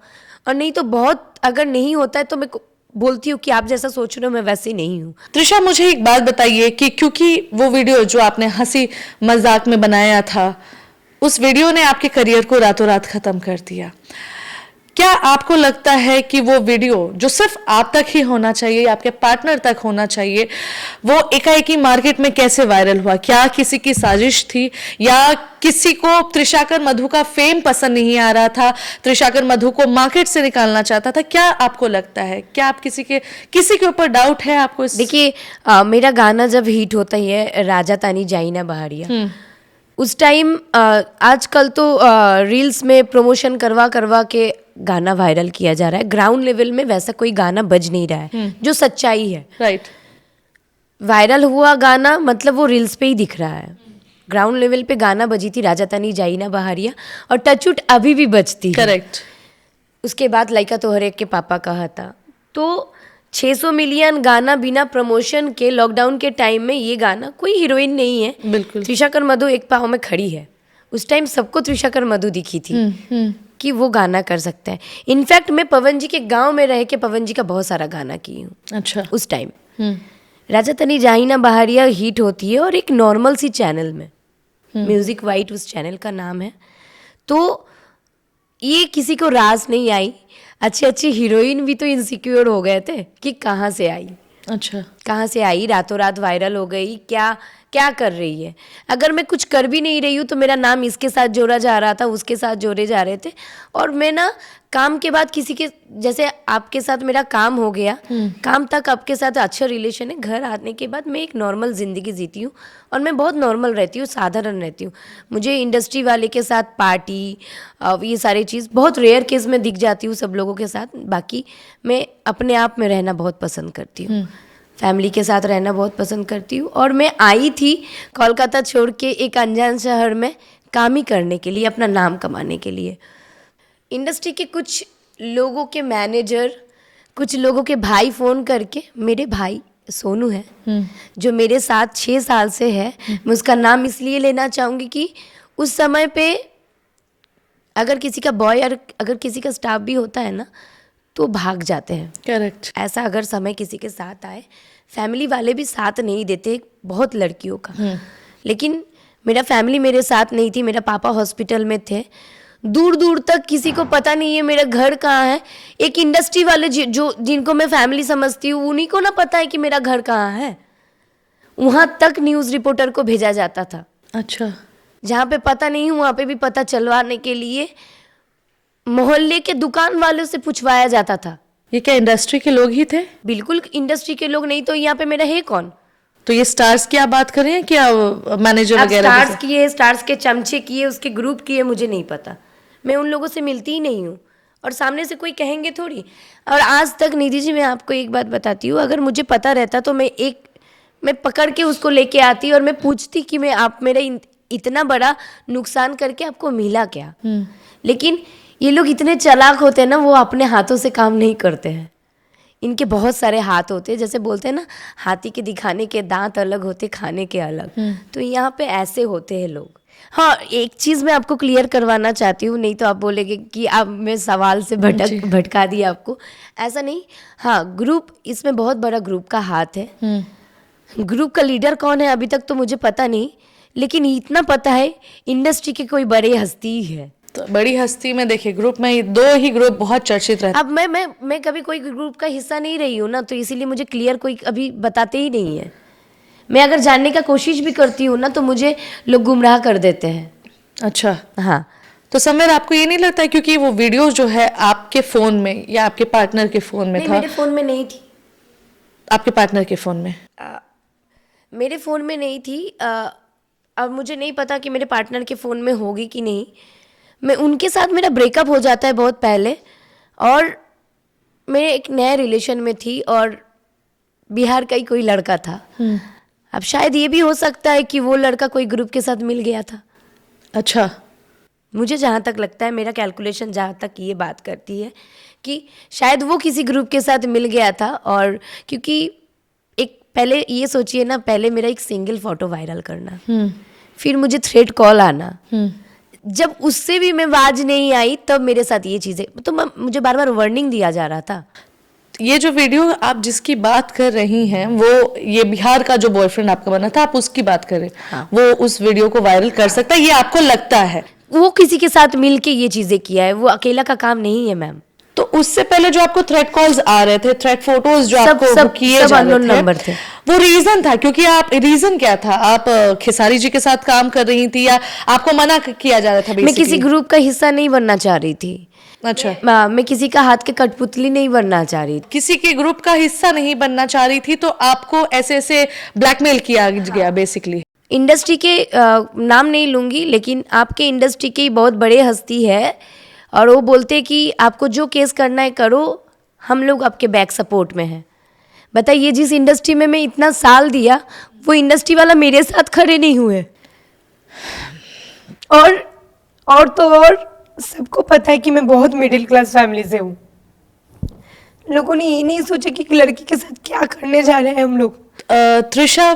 और नहीं तो बहुत अगर नहीं होता है तो मैं बोलती हूँ कि आप जैसा सोच रहे हो मैं वैसी नहीं हूँ। त्रिशा, मुझे एक बात बताइए कि क्योंकि वो वीडियो जो आपने हंसी मजाक में बनाया था, उस वीडियो ने आपके करियर को रातों रात खत्म कर दिया। क्या आपको लगता है कि वो वीडियो जो सिर्फ आप तक ही होना चाहिए, आपके पार्टनर तक होना चाहिए, वो एकाएकी मार्केट में कैसे वायरल हुआ? क्या किसी की साजिश थी, या किसी को त्रिशाकर मधु का फेम पसंद नहीं आ रहा था, त्रिशाकर मधु को मार्केट से निकालना चाहता था? क्या आपको लगता है? क्या आप किसी के ऊपर डाउट है आपको? देखिए, मेरा गाना जब हिट होता है राजा तानी जाइना बहारिया, उस टाइम आजकल तो रील्स में प्रमोशन करवा के गाना वायरल किया जा रहा है। ग्राउंड लेवल में वैसा कोई गाना बज नहीं रहा है जो सच्चाई है। राइट। वायरल हुआ गाना मतलब वो रील्स पे ही दिख रहा है। ग्राउंड लेवल पे गाना बजी थी राजा तानी जाइना बहारिया, और टचउट अभी भी बजती है। करेक्ट। उसके बाद लाइका तो हर एक के पापा कहा था। तो 600 मिलियन गाना बिना प्रमोशन के लॉकडाउन के टाइम में, ये गाना कोई हीरोइन नहीं है, बिल्कुल। त्रिशाकर मधु एक पाँव में खड़ी है, उस टाइम सबको त्रिशाकर मधु दिखी थी कि वो गाना कर सकता है। इनफैक्ट मैं पवन जी के गांव में रह के पवन जी का बहुत सारा गाना की हूँ अच्छा। उस टाइम। राजा तनी जाहिना बहारिया हिट होती है और एक नॉर्मल सी चैनल में, म्यूजिक वाइट उस चैनल का नाम है। तो ये किसी को रास नहीं आई। अच्छी अच्छी हीरोइन भी तो इनसिक्योर हो गए थे कि कहाँ से आई, अच्छा, कहाँ से आई, रातों रात वायरल हो गई, क्या क्या कर रही है। अगर मैं कुछ कर भी नहीं रही हूँ तो मेरा नाम इसके साथ जोड़ा जा रहा था, उसके साथ जोड़े जा रहे थे। और मैं ना काम के बाद किसी के, जैसे आपके साथ मेरा काम हो गया, काम तक आपके साथ अच्छा रिलेशन है, घर आने के बाद मैं एक नॉर्मल ज़िंदगी जीती हूँ और मैं बहुत नॉर्मल रहती हूँ, साधारण रहती हूँ। मुझे इंडस्ट्री वाले के साथ पार्टी ये सारी चीज़ बहुत रेयर केस में दिख जाती हूँ सब लोगों के साथ। बाकी मैं अपने आप में रहना बहुत पसंद करती हूँ, फैमिली के साथ रहना बहुत पसंद करती हूँ। और मैं आई थी कोलकाता छोड़ के एक अनजान शहर में काम ही करने के लिए, अपना नाम कमाने के लिए। इंडस्ट्री के कुछ लोगों के मैनेजर, कुछ लोगों के भाई फ़ोन करके, मेरे भाई सोनू है जो मेरे साथ 6 साल से है, मैं उसका नाम इसलिए लेना चाहूँगी कि उस समय पे अगर किसी का बॉय और अगर किसी का स्टाफ भी होता है ना तो भाग जाते हैं। करेक्ट। ऐसा अगर समय किसी के साथ आए, फैमिली वाले भी साथ नहीं देते बहुत लड़कियों का। लेकिन मेरा फैमिली मेरे साथ नहीं थी। मेरा पापा हॉस्पिटल में थे, दूर दूर तक किसी को पता नहीं है मेरा घर कहाँ है। एक इंडस्ट्री वाले जो जिनको मैं फैमिली समझती हूँ उन्हीं को ना पता है कि मेरा घर कहाँ है। वहाँ तक न्यूज़ रिपोर्टर को भेजा जाता था। अच्छा। जहाँ पे पता नहीं हूँ वहाँ पे भी पता चलवाने के लिए मोहल्ले के दुकान वालों से पूछवाया जाता था। ये क्या इंडस्ट्री के लोग ही थे? बिल्कुल इंडस्ट्री के लोग, नहीं तो यहाँ पे मेरा है कौन। तो ये स्टार्स की आप बात कर रहे हैं क्या, मैनेजर अब वगैरह? स्टार्स किए, स्टार्स के चमचे किए, उसके ग्रुप किए, मुझे नहीं पता। मैं उन लोगों से मिलती ही नहीं हूँ और सामने से कोई कहेंगे थोड़ी। और आज तक निधि जी मैं आपको एक बात बताती हूँ, अगर मुझे पता रहता तो मैं पकड़ के उसको लेके आती और मैं पूछती कि मैं आप मेरे इतना बड़ा नुकसान करके आपको मिला क्या। लेकिन ये लोग इतने चालाक होते हैं ना, वो अपने हाथों से काम नहीं करते हैं। इनके बहुत सारे हाथ होते हैं, जैसे बोलते हैं ना हाथी के दिखाने के दांत अलग होते, खाने के अलग। तो यहाँ पे ऐसे होते हैं लोग। हाँ, एक चीज़ मैं आपको क्लियर करवाना चाहती हूँ, नहीं तो आप बोलेंगे कि अब मैं सवाल से भटका दी आपको। ऐसा नहीं। हाँ, ग्रुप, इसमें बहुत बड़ा ग्रुप का हाथ है। ग्रुप का लीडर कौन है अभी तक तो मुझे पता नहीं, लेकिन इतना पता है इंडस्ट्री के कोई बड़े हस्ती है। तो बड़ी हस्ती में देखिए, ग्रुप में 2 ही ग्रुप बहुत चर्चित रहते। अब मैं कभी कोई ग्रुप का हिस्सा नहीं रही हूँ ना, तो इसीलिए मुझे क्लियर कोई अभी बताते ही नहीं है। मैं अगर जानने का कोशिश भी करती हूँ ना तो मुझे लोग गुमराह कर देते हैं। अच्छा। हाँ। तो समर, आपको ये नहीं लगता है क्योंकि वो वीडियोस जो है आपके फोन में या आपके पार्टनर के फोन में नहीं, था? मेरे फोन में नहीं थी। आपके पार्टनर के फोन में? मेरे फ़ोन में नहीं थी। अब मुझे नहीं पता कि मेरे पार्टनर के फ़ोन में होगी कि नहीं। मैं उनके साथ, मेरा ब्रेकअप हो जाता है बहुत पहले और मैं एक नए रिलेशन में थी और बिहार का ही कोई लड़का था। अब शायद ये भी हो सकता है कि वो लड़का कोई ग्रुप के साथ मिल गया था। अच्छा। मुझे जहाँ तक लगता है, मेरा कैलकुलेशन जहाँ तक ये बात करती है कि शायद वो किसी ग्रुप के साथ मिल गया था। और क्योंकि एक पहले ये सोचिए ना, पहले मेरा एक सिंगल फोटो वायरल करना, फिर मुझे थ्रेट कॉल आना, जब उससे भी मैं बाज नहीं आई तब मेरे साथ ये चीज़ें, तो मुझे बार बार वार्निंग दिया जा रहा था। ये जो वीडियो आप जिसकी बात कर रही हैं, वो ये बिहार का जो बॉयफ्रेंड आपका बना था, आप उसकी बात कर रहे हैं। हाँ। वो उस वीडियो को वायरल कर सकता है, ये आपको लगता है? वो किसी के साथ मिल के ये चीज़ें किया है, वो अकेला का काम नहीं है मैम। तो उससे पहले जो आपको थ्रेट कॉल्स आ रहे थे, थ्रेट फोटोज जो आपको किए जा रहे थे, नंबर थे, वो रीजन था? क्योंकि आप, रीजन क्या था? आप खेसारी जी के साथ काम कर रही थी या आपको मना किया जा रहा था? मैं किसी ग्रुप का हिस्सा नहीं बनना चाह रही थी। अच्छा। मैं किसी का हाथ के कठपुतली नहीं बनना चाह रही थी। किसी के ग्रुप का हिस्सा नहीं बनना चाह रही थी, तो आपको ऐसे ऐसे ब्लैकमेल किया गया बेसिकली? इंडस्ट्री के नाम नहीं लूंगी, लेकिन आपके इंडस्ट्री की बहुत बड़े हस्ती है और वो बोलते कि आपको जो केस करना है करो, हम लोग आपके बैक सपोर्ट में हैं। बताइए, जिस इंडस्ट्री में मैं इतना साल दिया, वो इंडस्ट्री वाला मेरे साथ खड़े नहीं हुए। और तो और सबको पता है कि मैं बहुत मिडिल क्लास फैमिली से हूँ। लोगों ने ये नहीं सोचा कि एक लड़की के साथ क्या करने जा रहे हैं हम लोग। त्रिशा,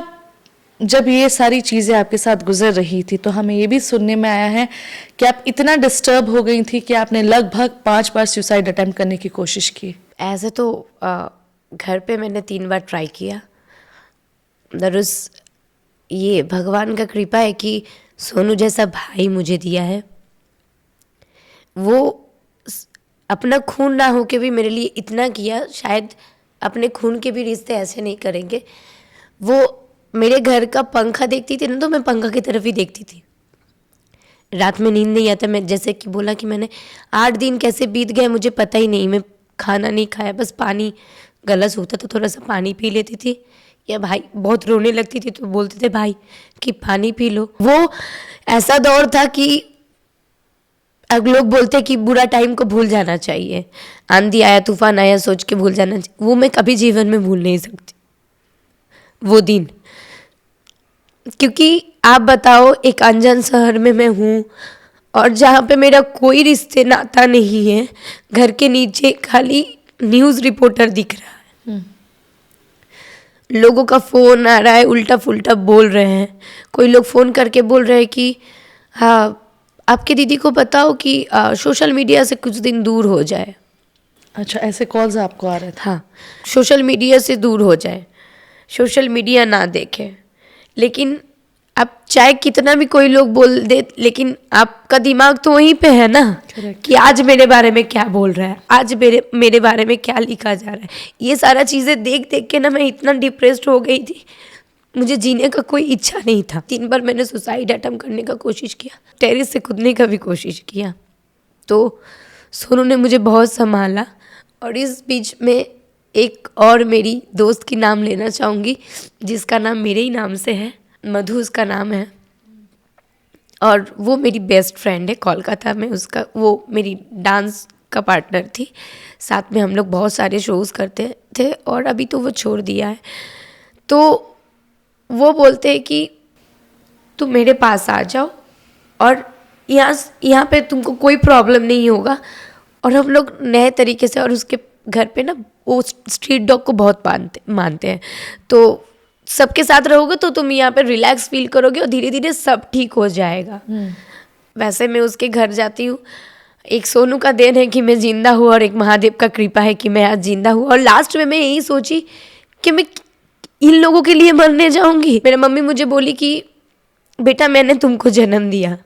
जब ये सारी चीज़ें आपके साथ गुजर रही थी तो हमें ये भी सुनने में आया है कि आप इतना डिस्टर्ब हो गई थी कि आपने लगभग 5 बार सुसाइड अटेम्प्ट करने की कोशिश की। ऐसे तो घर पे मैंने 3 बार ट्राई किया। दरअस ये भगवान का कृपा है कि सोनू जैसा भाई मुझे दिया है। वो अपना खून ना हो के भी मेरे लिए इतना किया, शायद अपने खून के भी रिश्ते ऐसे नहीं करेंगे। वो मेरे घर का पंखा देखती थी ना तो मैं पंखा की तरफ ही देखती थी। रात में नींद नहीं आता। मैं जैसे कि बोला कि मैंने 8 दिन कैसे बीत गए मुझे पता ही नहीं। मैं खाना नहीं खाया, बस पानी गला सूखता तो थोड़ा सा पानी पी लेती थी, या भाई बहुत रोने लगती थी तो बोलते थे भाई कि पानी पी लो। वो ऐसा दौर था कि अब लोग बोलते कि बुरा टाइम को भूल जाना चाहिए, आंधी आया तूफान आया सोच के भूल जाना चाहिए। वो मैं कभी जीवन में भूल नहीं सकती वो दिन। क्योंकि आप बताओ, एक अनजान शहर में मैं हूँ और जहाँ पे मेरा कोई रिश्ते नाता नहीं है, घर के नीचे खाली न्यूज़ रिपोर्टर दिख रहा है। लोगों का फ़ोन आ रहा है, उल्टा फुल्टा बोल रहे हैं। कोई लोग फ़ोन करके बोल रहे हैं कि हाँ आपकी दीदी को बताओ कि सोशल मीडिया से कुछ दिन दूर हो जाए। अच्छा, ऐसे कॉल्स आपको आ रहे थे? हाँ, सोशल मीडिया से दूर हो जाए, सोशल मीडिया ना देखें। लेकिन अब चाहे कितना भी कोई लोग बोल दे, लेकिन आपका दिमाग तो वहीं पे है ना। Correct. कि आज मेरे बारे में क्या बोल रहा है, आज मेरे बारे में क्या लिखा जा रहा है। ये सारा चीज़ें देख देख के ना मैं इतना डिप्रेस्ड हो गई थी, मुझे जीने का कोई इच्छा नहीं था। 3 बार मैंने सुसाइड अटेम्प्ट करने का कोशिश किया, टेरेस से कूदने का भी कोशिश किया। तो सोनू ने मुझे बहुत संभाला। और इस बीच में एक और मेरी दोस्त की नाम लेना चाहूँगी, जिसका नाम मेरे ही नाम से है, मधु उसका नाम है। और वो मेरी बेस्ट फ्रेंड है कोलकाता में। वो मेरी डांस का पार्टनर थी, साथ में हम लोग बहुत सारे शोज़ करते थे। और अभी तो वो छोड़ दिया है। तो वो बोलते हैं कि तुम मेरे पास आ जाओ और यहाँ पे तुमको कोई प्रॉब्लम नहीं होगा। और हम लोग नए तरीके से, और उसके घर पे ना वो स्ट्रीट डॉग को बहुत मानते हैं। तो सबके साथ रहोगे तो तुम यहाँ पे रिलैक्स फील करोगे और धीरे धीरे सब ठीक हो जाएगा। वैसे मैं उसके घर जाती हूँ। एक सोनू का देन है कि मैं जिंदा हूँ और एक महादेव का कृपा है कि मैं आज जिंदा हूँ। और लास्ट में मैं यही सोची कि मैं इन लोगों के लिए मरने जाऊँगी। मेरी मम्मी मुझे बोली कि बेटा मैंने तुमको जन्म दिया,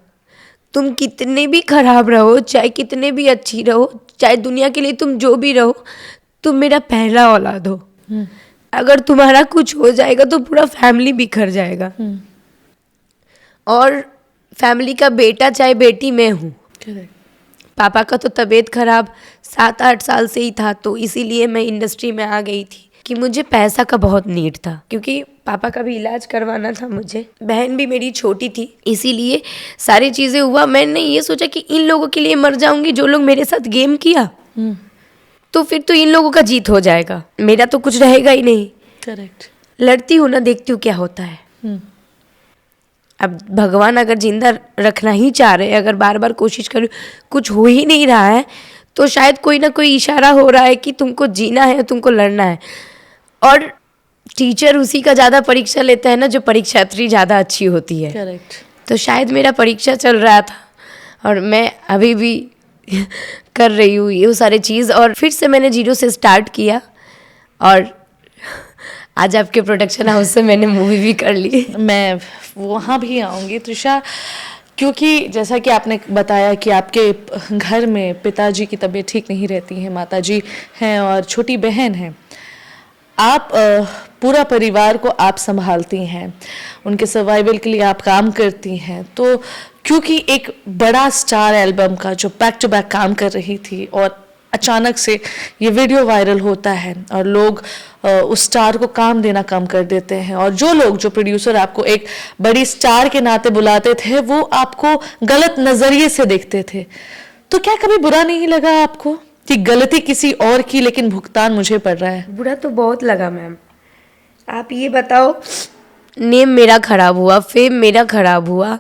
तुम कितने भी खराब रहो, चाहे कितने भी अच्छी रहो, चाहे दुनिया के लिए तुम जो भी रहो, तुम मेरा पहला औलाद हो। अगर तुम्हारा कुछ हो जाएगा तो पूरा फैमिली बिखर जाएगा। और फैमिली का बेटा चाहे बेटी मैं हूँ। पापा का तो तबीयत खराब 7-8 साल से ही था, तो इसीलिए मैं इंडस्ट्री में आ गई थी कि मुझे पैसा का बहुत नीड था, क्योंकि पापा का भी इलाज करवाना था मुझे। बहन भी मेरी छोटी थी, इसीलिए सारी चीज़ें हुआ। मैंने ये सोचा कि इन लोगों के लिए मर जाऊंगी जो लोग मेरे साथ गेम किया, तो फिर तो इन लोगों का जीत हो जाएगा, मेरा तो कुछ रहेगा ही नहीं। करेक्ट। लड़ती हूँ ना, देखती हूँ क्या होता है। अब भगवान अगर जिंदा रखना ही चाह रहे, अगर बार बार कोशिश करूँ कुछ हो ही नहीं रहा है, तो शायद कोई ना कोई इशारा हो रहा है कि तुमको जीना है, तुमको लड़ना है। और टीचर उसी का ज़्यादा परीक्षा लेता है ना जो परीक्षार्थी ज़्यादा अच्छी होती है। करेक्ट। तो शायद मेरा परीक्षा चल रहा था और मैं अभी भी कर रही हूँ ये सारी चीज़। और फिर से मैंने 0 से स्टार्ट किया और आज आपके प्रोडक्शन हाउस से मैंने मूवी भी कर ली। मैं वहाँ भी आऊँगी त्रिशा, क्योंकि जैसा कि आपने बताया कि आपके घर में पिताजी की तबीयत ठीक नहीं रहती है, माताजी हैं और छोटी बहन है। आप पूरा परिवार को आप संभालती हैं, उनके सर्वाइवल के लिए आप काम करती हैं। तो क्योंकि एक बड़ा स्टार एल्बम का जो बैक टू बैक काम कर रही थी और अचानक से ये वीडियो वायरल होता है और लोग उस स्टार को काम देना कम कर देते हैं, और जो लोग, जो प्रोड्यूसर आपको एक बड़ी स्टार के नाते बुलाते थे, वो आपको गलत नजरिए से देखते थे, तो क्या कभी बुरा नहीं लगा आपको कि गलती किसी और की लेकिन भुगतान मुझे पड़ रहा है? बुरा तो बहुत लगा मैम। आप ये बताओ, नेम मेरा खराब हुआ, फेम मेरा खराब हुआ।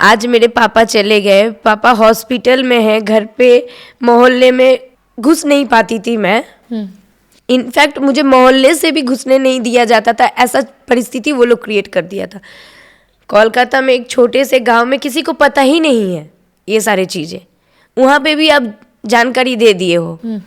आज मेरे पापा चले गए, पापा हॉस्पिटल में हैं, घर पे मोहल्ले में घुस नहीं पाती थी मैं। इनफैक्ट मुझे मोहल्ले से भी घुसने नहीं दिया जाता था, ऐसा परिस्थिति वो लोग क्रिएट कर दिया था। कोलकाता में एक छोटे से गांव में किसी को पता ही नहीं है ये सारी चीज़ें, वहाँ पे भी आप जानकारी दे दिए हो।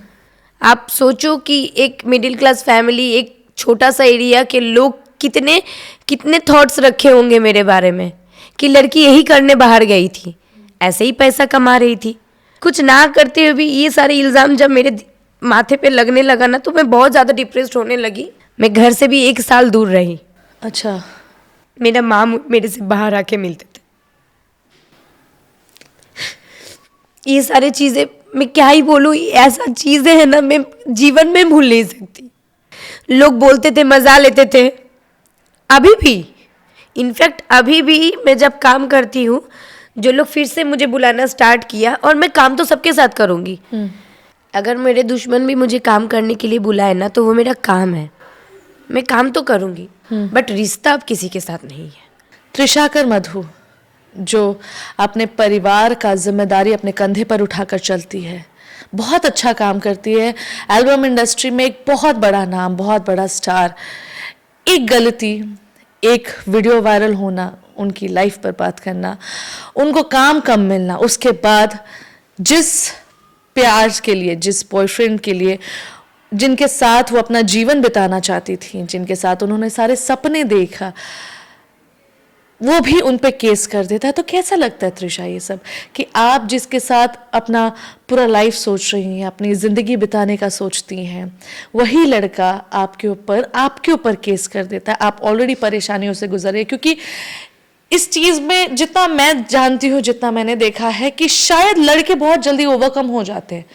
आप सोचो कि एक मिडिल क्लास फैमिली, एक छोटा सा एरिया के लोग कितने कितने थॉट्स रखे होंगे मेरे बारे में कि लड़की यही करने बाहर गई थी, ऐसे ही पैसा कमा रही थी। कुछ ना करते हुए भी ये सारे इल्ज़ाम जब मेरे माथे पे लगने लगा ना, तो मैं बहुत ज़्यादा डिप्रेस्ड होने लगी। मैं घर से भी 1 साल दूर रही। अच्छा, मेरा माँ मेरे से बाहर आके मिलते थे। ये सारी चीज़ें मैं क्या ही बोलूँ, ऐसा चीज़ें हैं ना मैं जीवन में भूल नहीं सकती। लोग बोलते थे, मज़ा लेते थे, अभी भी इनफैक्ट अभी भी मैं जब काम करती हूँ, जो लोग फिर से मुझे बुलाना स्टार्ट किया, और मैं काम तो सबके साथ करूँगी। अगर मेरे दुश्मन भी मुझे काम करने के लिए बुलाए ना, तो वो मेरा काम है, मैं काम तो करूँगी, बट रिश्ता अब किसी के साथ नहीं है। त्रिशाकर मधु जो अपने परिवार का जिम्मेदारी अपने कंधे पर उठाकर चलती है, बहुत अच्छा काम करती है, एल्बम इंडस्ट्री में एक बहुत बड़ा नाम, बहुत बड़ा स्टार। एक गलती, एक वीडियो वायरल होना, उनकी लाइफ पर बात करना, उनको काम कम मिलना, उसके बाद जिस प्यार के लिए, जिस बॉयफ्रेंड के लिए, जिनके साथ वो अपना जीवन बिताना चाहती थी, जिनके साथ उन्होंने सारे सपने देखा, वो भी उन पे केस कर देता है। तो कैसा लगता है त्रिशा ये सब, कि आप जिसके साथ अपना पूरा लाइफ सोच रही हैं, अपनी ज़िंदगी बिताने का सोचती हैं, वही लड़का आपके ऊपर केस कर देता है। आप ऑलरेडी परेशानियों से गुजर रहे हैं, क्योंकि इस चीज़ में जितना मैं जानती हूँ, जितना मैंने देखा है, कि शायद लड़के बहुत जल्दी ओवरकम हो जाते हैं,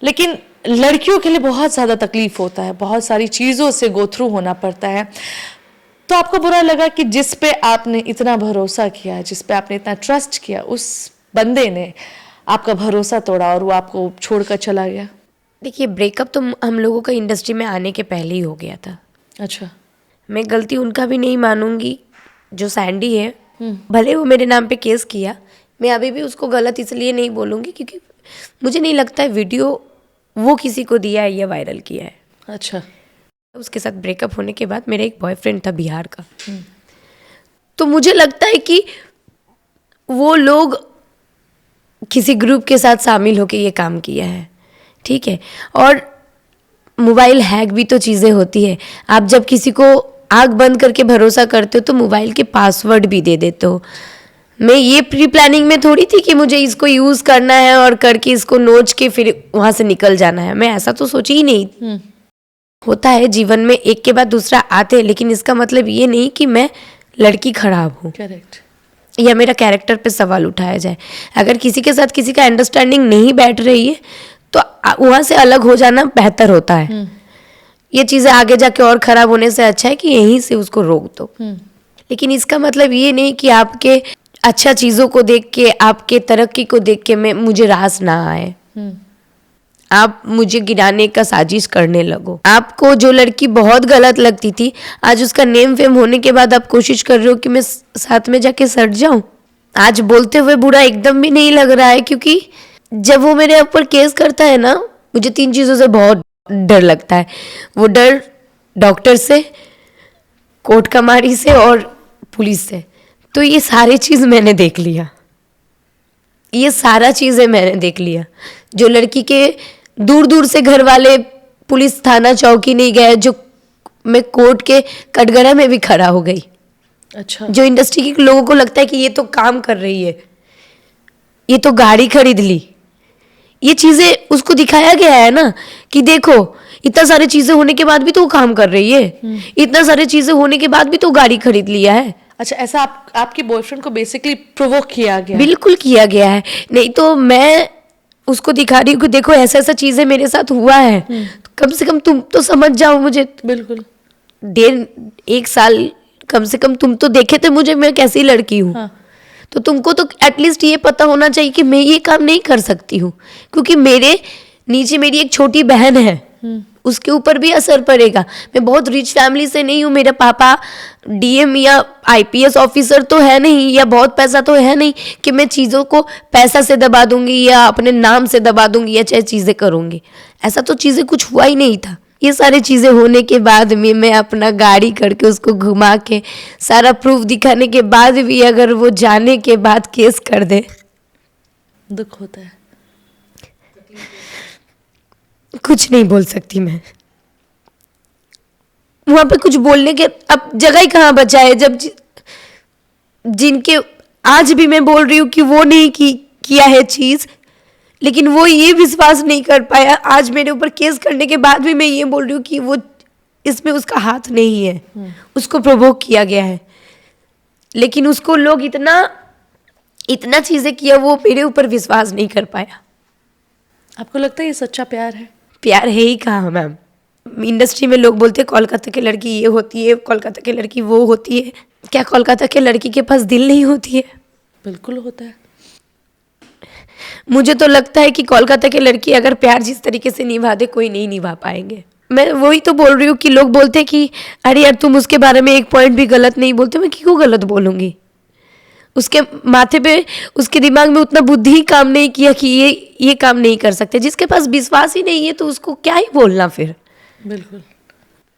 लेकिन लड़कियों के लिए बहुत ज़्यादा तकलीफ होता है, बहुत सारी चीज़ों से गो थ्रू होना पड़ता है। तो आपको बुरा लगा कि जिस पे आपने इतना भरोसा किया, जिस पे आपने इतना ट्रस्ट किया, उस बंदे ने आपका भरोसा तोड़ा और वो आपको छोड़कर चला गया? देखिए, ब्रेकअप तो हम लोगों का इंडस्ट्री में आने के पहले ही हो गया था। अच्छा, मैं गलती उनका भी नहीं मानूंगी, जो सैंडी है, भले वो मेरे नाम पे केस किया, मैं अभी भी उसको गलत इसलिए नहीं बोलूँगी क्योंकि मुझे नहीं लगता है वीडियो वो किसी को दिया है या वायरल किया है। अच्छा। उसके साथ ब्रेकअप होने के बाद मेरा एक बॉयफ्रेंड था बिहार का, तो मुझे लगता है कि वो लोग किसी ग्रुप के साथ शामिल होकर ये काम किया है, ठीक है। और मोबाइल हैक भी तो चीज़ें होती है। आप जब किसी को आँख बंद करके भरोसा करते हो तो मोबाइल के पासवर्ड भी दे देते हो। मैं ये प्री प्लानिंग में थोड़ी थी कि मुझे इसको यूज़ करना है और करके इसको नोच के फिर वहाँ से निकल जाना है, मैं ऐसा तो सोची ही नहीं। होता है जीवन में, एक के बाद दूसरा आते हैं, लेकिन इसका मतलब ये नहीं कि मैं लड़की खराब हूँ, करेक्ट, या मेरा कैरेक्टर पे सवाल उठाया जाए। अगर किसी के साथ किसी का अंडरस्टैंडिंग नहीं बैठ रही है तो वहाँ से अलग हो जाना बेहतर होता है। ये चीज़ें आगे जाके और ख़राब होने से अच्छा है कि यहीं से उसको रोक दो। लेकिन इसका मतलब ये नहीं कि आपके अच्छा चीज़ों को देख के, आपके तरक्की को देख के मुझे रास ना आए, आप मुझे गिराने का साजिश करने लगो। आपको जो लड़की बहुत गलत लगती थी, आज उसका नेम फेम होने के बाद आप कोशिश कर रहे हो कि मैं साथ में जाके सट जाऊं। आज बोलते हुए बुरा एकदम भी नहीं लग रहा है, क्योंकि जब वो मेरे ऊपर केस करता है ना, मुझे 3 चीज़ों से बहुत डर लगता है। वो डर डॉक्टर से, कोर्ट कमारी से और पुलिस से। तो ये सारी चीज़ मैंने देख लिया, ये सारा चीज़ें मैंने देख लिया। जो लड़की के दूर दूर से घर वाले पुलिस थाना चौकी नहीं गए, जो मैं कोर्ट के कटघरा में भी खड़ा हो गई। अच्छा। जो इंडस्ट्री के लोगों को लगता है कि ये तो काम कर रही है, ये तो गाड़ी खरीद ली, ये चीज़ें उसको दिखाया गया है ना कि देखो इतना सारी चीज़ें होने के बाद भी तो वो काम कर रही है, इतना सारी चीज़ें होने के बाद भी तो गाड़ी खरीद लिया है। अच्छा, ऐसा आपके बॉयफ्रेंड को बेसिकली प्रोवोक किया गया? बिल्कुल किया गया है, नहीं तो मैं उसको दिखा रही हूँ कि देखो ऐसा ऐसा चीज़ें मेरे साथ हुआ है, तो कम से कम तुम तो समझ जाओ मुझे। बिल्कुल। 1.5 साल कम से कम तुम तो देखे थे मुझे, मैं कैसी लड़की हूँ। हाँ। तो तुमको तो एटलीस्ट ये पता होना चाहिए कि मैं ये काम नहीं कर सकती हूँ, क्योंकि मेरे नीचे मेरी एक छोटी बहन है, उसके ऊपर भी असर पड़ेगा। मैं बहुत रिच फैमिली से नहीं हूँ, मेरा पापा डीएम या आईपीएस ऑफिसर तो है नहीं, या बहुत पैसा तो है नहीं कि मैं चीज़ों को पैसा से दबा दूंगी या अपने नाम से दबा दूंगी या चाहे चीज़ें करूंगी। ऐसा तो चीज़ें कुछ हुआ ही नहीं था। ये सारी चीज़ें होने के बाद भी मैं अपना गाड़ी करके उसको घुमा के सारा प्रूफ दिखाने के बाद भी अगर वो जाने के बाद केस कर दे, दुख होता है। कुछ नहीं बोल सकती मैं। वहां पे कुछ बोलने के अब जगह ही कहाँ बचा है, जब जिनके आज भी मैं बोल रही हूँ कि वो नहीं किया है चीज, लेकिन वो ये विश्वास नहीं कर पाया। आज मेरे ऊपर केस करने के बाद भी मैं ये बोल रही हूँ कि वो इसमें उसका हाथ नहीं है, उसको प्रोवोक किया गया है, लेकिन उसको लोग इतना चीजें किया, वो मेरे ऊपर विश्वास नहीं कर पाया। आपको लगता है ये सच्चा प्यार है? प्यार है ही कहाँ मैम। इंडस्ट्री में लोग बोलते हैं कोलकाता की लड़की ये होती है, कोलकाता की लड़की वो होती है। क्या कोलकाता के लड़की के पास दिल नहीं होती है? बिल्कुल होता है। मुझे तो लगता है कि कोलकाता के लड़की अगर प्यार जिस तरीके से निभा दे, कोई नहीं निभा पाएंगे। मैं वही तो बोल रही हूँ कि लोग बोलते हैं कि अरे यार तुम उसके बारे में एक पॉइंट भी गलत नहीं बोलते। मैं क्यों गलत बोलूँगी? उसके माथे पे, उसके दिमाग में उतना बुद्धि ही काम नहीं किया कि ये काम नहीं कर सकते। जिसके पास विश्वास ही नहीं है तो उसको क्या ही बोलना फिर। बिल्कुल।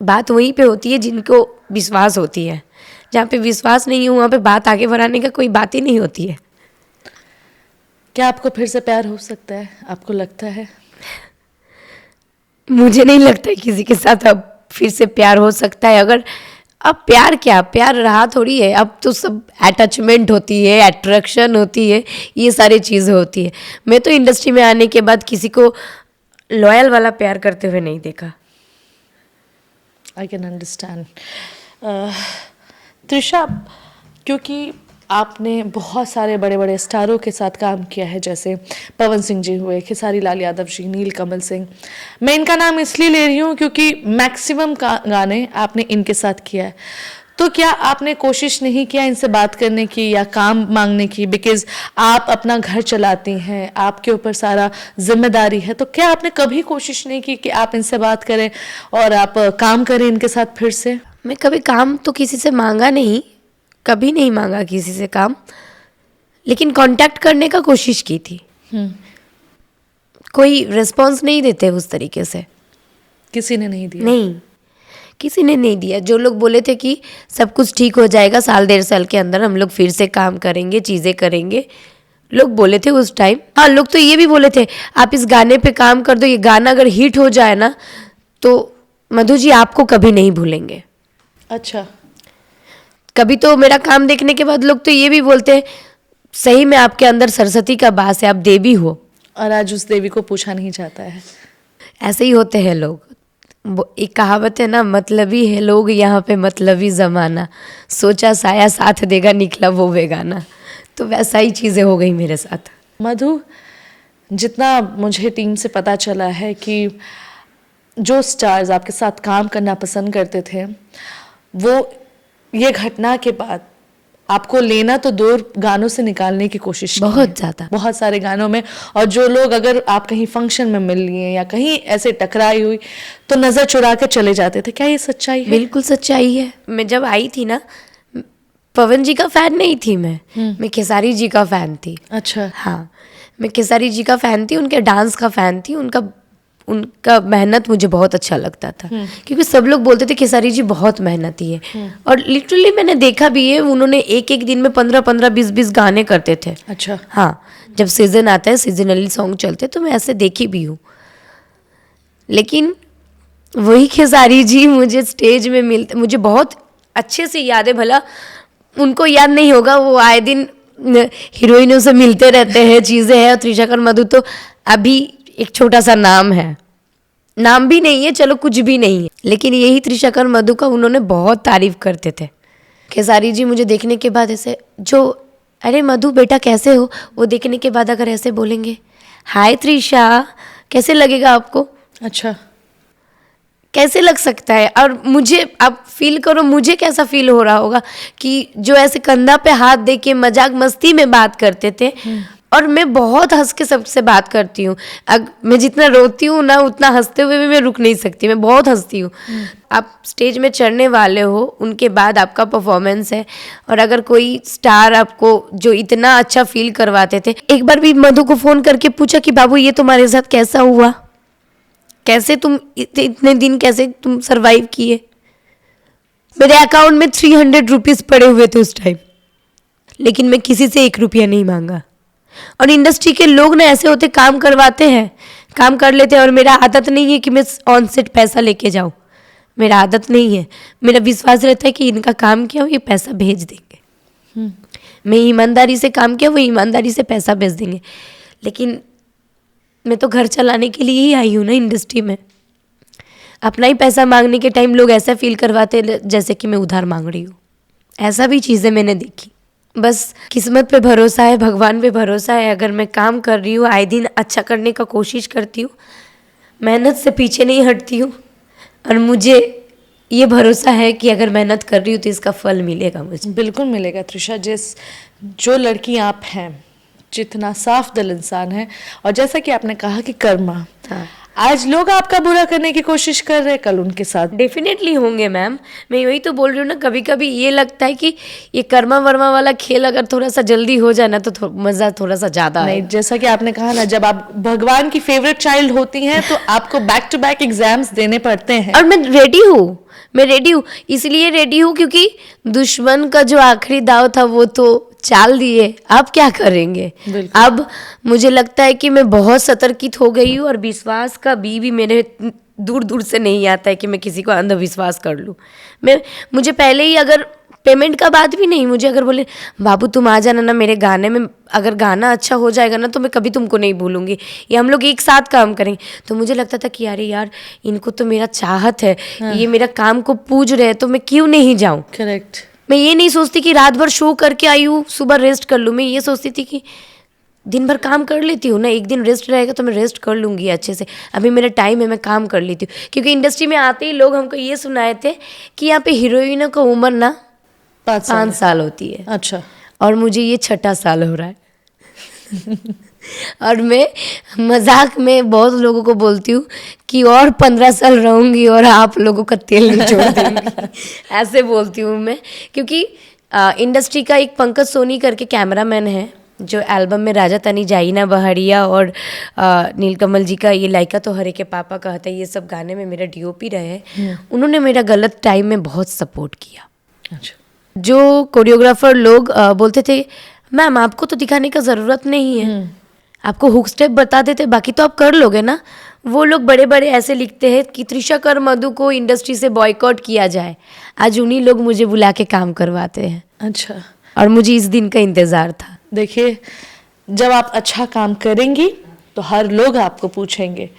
बात वहीं पे होती है जिनको विश्वास होती है। जहाँ पे विश्वास नहीं है वहाँ पे बात आगे बढ़ाने का कोई बात ही नहीं होती है। क्या आपको फिर से प्यार हो सकता है? आपको लगता है? मुझे नहीं लगता है किसी के साथ अब फिर से प्यार हो सकता है। अगर अब प्यार क्या, प्यार रहा थोड़ी है। अब तो सब अटैचमेंट होती है, अट्रैक्शन होती है, ये सारी चीज़ें होती है। मैं तो इंडस्ट्री में आने के बाद किसी को लॉयल वाला प्यार करते हुए नहीं देखा। I can understand. त्रिशा, क्योंकि आपने बहुत सारे बड़े बड़े स्टारों के साथ काम किया है, जैसे पवन सिंह जी हुए, खेसारी लाल यादव जी, नील कमल सिंह। मैं इनका नाम इसलिए ले रही हूँ क्योंकि मैक्सिमम गाने आपने इनके साथ किया है। तो क्या आपने कोशिश नहीं किया इनसे बात करने की या काम मांगने की? बिकॉज आप अपना घर चलाती हैं, आपके ऊपर सारा जिम्मेदारी है। तो क्या आपने कभी कोशिश नहीं की कि आप इनसे बात करें और आप काम करें इनके साथ फिर से? मैं कभी काम तो किसी से मांगा नहीं, कभी नहीं मांगा किसी से काम, लेकिन कांटेक्ट करने का कोशिश की थी। कोई रिस्पॉन्स नहीं देते उस तरीके से। किसी ने नहीं दिया? नहीं, किसी ने नहीं दिया। जो लोग बोले थे कि सब कुछ ठीक हो जाएगा, साल 1.5 साल के अंदर हम लोग फिर से काम करेंगे, चीज़ें करेंगे, लोग बोले थे उस टाइम। हाँ, लोग तो ये भी बोले थे आप इस गाने पे काम कर दो, ये गाना अगर हिट हो जाए ना तो मधु जी आपको कभी नहीं भूलेंगे। अच्छा। कभी तो मेरा काम देखने के बाद लोग तो ये भी बोलते हैं सही में आपके अंदर सरस्वती का वास है, आप देवी हो। और आज उस देवी को पूछा नहीं जाता है। ऐसे ही होते हैं लोग। वो एक कहावत है ना, मतलबी है लोग यहाँ पे, मतलबी ज़माना, सोचा साया साथ देगा, निकला वो बेगाना। तो वैसा ही चीज़ें हो गई मेरे साथ। मधु, जितना मुझे टीम से पता चला है कि जो स्टार्स आपके साथ काम करना पसंद करते थे, वो ये घटना के बाद आपको लेना तो दूर, गानों से निकालने की कोशिश की बहुत है। ज़्यादा। बहुत सारे गानों में। और जो लोग, अगर आप कहीं फंक्शन में मिल लिए या कहीं ऐसे टकराई हुई तो नज़र चुरा के चले जाते थे। क्या ये सच्चाई है? बिल्कुल सच्चाई है। मैं जब आई थी ना, पवन जी का फ़ैन नहीं थी मैं खेसारी जी का फ़ैन थी। अच्छा। हाँ, मैं खेसारी जी का फ़ैन थी, उनके डांस का फ़ैन थी, उनका मेहनत मुझे बहुत अच्छा लगता था। क्योंकि सब लोग बोलते थे खेसारी जी बहुत मेहनती है, और लिटरली मैंने देखा भी है, उन्होंने एक दिन में 15-15, 20-20 गाने करते थे। अच्छा। हाँ, जब सीजन आता है, सीजनली सॉन्ग चलते, तो मैं ऐसे देखी भी हूँ। लेकिन वही खेसारी जी मुझे स्टेज में मिलते, मुझे बहुत अच्छे से याद है। भला उनको याद नहीं होगा, वो आए दिन हीरोइनों से मिलते रहते हैं, चीज़ें हैं। और त्रिशाकर मधु तो अभी एक छोटा सा नाम है, नाम भी नहीं है, चलो कुछ भी नहीं है, लेकिन यही त्रिशाकर मधु का उन्होंने बहुत तारीफ करते थे। खेसारी जी मुझे देखने के बाद ऐसे, जो अरे मधु बेटा कैसे हो, वो देखने के बाद अगर ऐसे बोलेंगे हाय त्रिशा, कैसे लगेगा आपको? अच्छा। कैसे लग सकता है? और मुझे आप फील करो, मुझे कैसा फील हो रहा होगा कि जो ऐसे कंधा पे हाथ दे के मजाक मस्ती में बात करते थे। और मैं बहुत हंस के सबसे बात करती हूँ। मैं जितना रोती हूँ ना, उतना हंसते हुए भी मैं रुक नहीं सकती, मैं बहुत हंसती हूँ। आप स्टेज में चढ़ने वाले हो, उनके बाद आपका परफॉर्मेंस है, और अगर कोई स्टार आपको जो इतना अच्छा फील करवाते थे। एक बार भी मधु को फ़ोन करके पूछा कि बाबू ये तुम्हारे साथ कैसा हुआ, कैसे तुम इतने दिन कैसे तुम सरवाइव किए? मेरे अकाउंट में 300 रुपीज़ पड़े हुए थे उस टाइम, लेकिन मैं किसी से 1 रुपया नहीं मांगा। और इंडस्ट्री के लोग ना ऐसे होते, काम करवाते हैं, काम कर लेते हैं, और मेरा आदत नहीं है कि मैं ऑन सेट पैसा लेके जाऊँ, मेरा आदत नहीं है। मेरा विश्वास रहता है कि इनका काम किया हो, ये पैसा भेज देंगे। मैं ईमानदारी से काम किया, वो ईमानदारी से पैसा भेज देंगे। लेकिन मैं तो घर चलाने के लिए ही आई हूँ ना इंडस्ट्री में। अपना ही पैसा मांगने के टाइम लोग ऐसा फील करवाते जैसे कि मैं उधार मांग रही हूँ। ऐसा भी चीज़ें मैंने देखी। बस किस्मत पे भरोसा है, भगवान पे भरोसा है। अगर मैं काम कर रही हूँ, आए दिन अच्छा करने का कोशिश करती हूँ, मेहनत से पीछे नहीं हटती हूँ, और मुझे ये भरोसा है कि अगर मेहनत कर रही हूँ तो इसका फल मिलेगा मुझे। बिल्कुल मिलेगा त्रिशा। जो लड़की आप हैं, जितना साफ दिल इंसान है, और जैसा कि आपने कहा कि कर्मा, हाँ, आज लोग आपका बुरा करने की कोशिश कर रहे हैं, कल उनके साथ डेफिनेटली होंगे मैम। मैं वही तो बोल रही हूँ ना, कभी कभी ये लगता है कि ये कर्मा वर्मा वाला खेल अगर थोड़ा सा जल्दी हो जाए ना तो मज़ा थोड़ा सा ज़्यादा नहीं। है। जैसा कि आपने कहा ना, जब आप भगवान की फेवरेट चाइल्ड होती हैं तो आपको बैक टू बैक एग्जाम्स देने पड़ते हैं। और मैं रेडी हूँ, इसलिए रेडी हूँ क्योंकि दुश्मन का जो आखिरी दाव था वो तो चाल दिए, अब क्या करेंगे। अब मुझे लगता है कि मैं बहुत सतर्कित हो गई हूँ, और विश्वास का भी मेरे दूर दूर से नहीं आता है कि मैं किसी को अंधविश्वास कर लूँ। मुझे पहले ही, अगर पेमेंट का बात भी नहीं, मुझे अगर बोले बाबू तुम आ जाना ना मेरे गाने में, अगर गाना अच्छा हो जाएगा ना तो मैं कभी तुमको नहीं भूलूंगी, या हम लोग एक साथ काम करेंगे, तो मुझे लगता था कि अरे यार इनको तो मेरा चाहत है, ये मेरा काम को पूज रहे हैं, तो मैं क्यों नहीं जाऊँ। करेक्ट। मैं ये नहीं सोचती कि रात भर शो करके आई हूँ सुबह रेस्ट कर लूँ। मैं ये सोचती थी कि दिन भर काम कर लेती हूँ ना, एक दिन रेस्ट रहेगा तो मैं रेस्ट कर लूँगी अच्छे से, अभी मेरा टाइम है, मैं काम कर लेती हूँ। क्योंकि इंडस्ट्री में आते ही लोग हमको ये सुनाए थे कि यहाँ पे हीरोइनों का उम्र ना 5 साल होती है। अच्छा। और मुझे ये 6ठा साल हो रहा है। और मैं मजाक में बहुत लोगों को बोलती हूँ कि और 15 साल रहूँगी और आप लोगों का तेल निचोड़ दूँगी। ऐसे बोलती हूँ मैं, क्योंकि इंडस्ट्री का एक पंकज सोनी करके कैमरामैन है, जो एल्बम में राजा तनी जाइना बहरिया और नीलकमल जी का ये लाइका तो हरे के पापा कहता है, ये सब गाने में मेरा डीओपी रहे। उन्होंने मेरा गलत टाइम में बहुत सपोर्ट किया। अच्छा। जो कोरियोग्राफर लोग बोलते थे मैम आपको तो दिखाने का ज़रूरत नहीं है, आपको हुक स्टेप बता देते, बाकी तो आप कर लोगे ना। वो लोग बड़े बड़े ऐसे लिखते हैं कि त्रिशा कर मधु को इंडस्ट्री से बॉयकॉट किया जाए। आज उन्हीं लोग मुझे बुला के काम करवाते हैं। अच्छा। और मुझे इस दिन का इंतज़ार था। देखिए, जब आप अच्छा काम करेंगी तो हर लोग आपको पूछेंगे।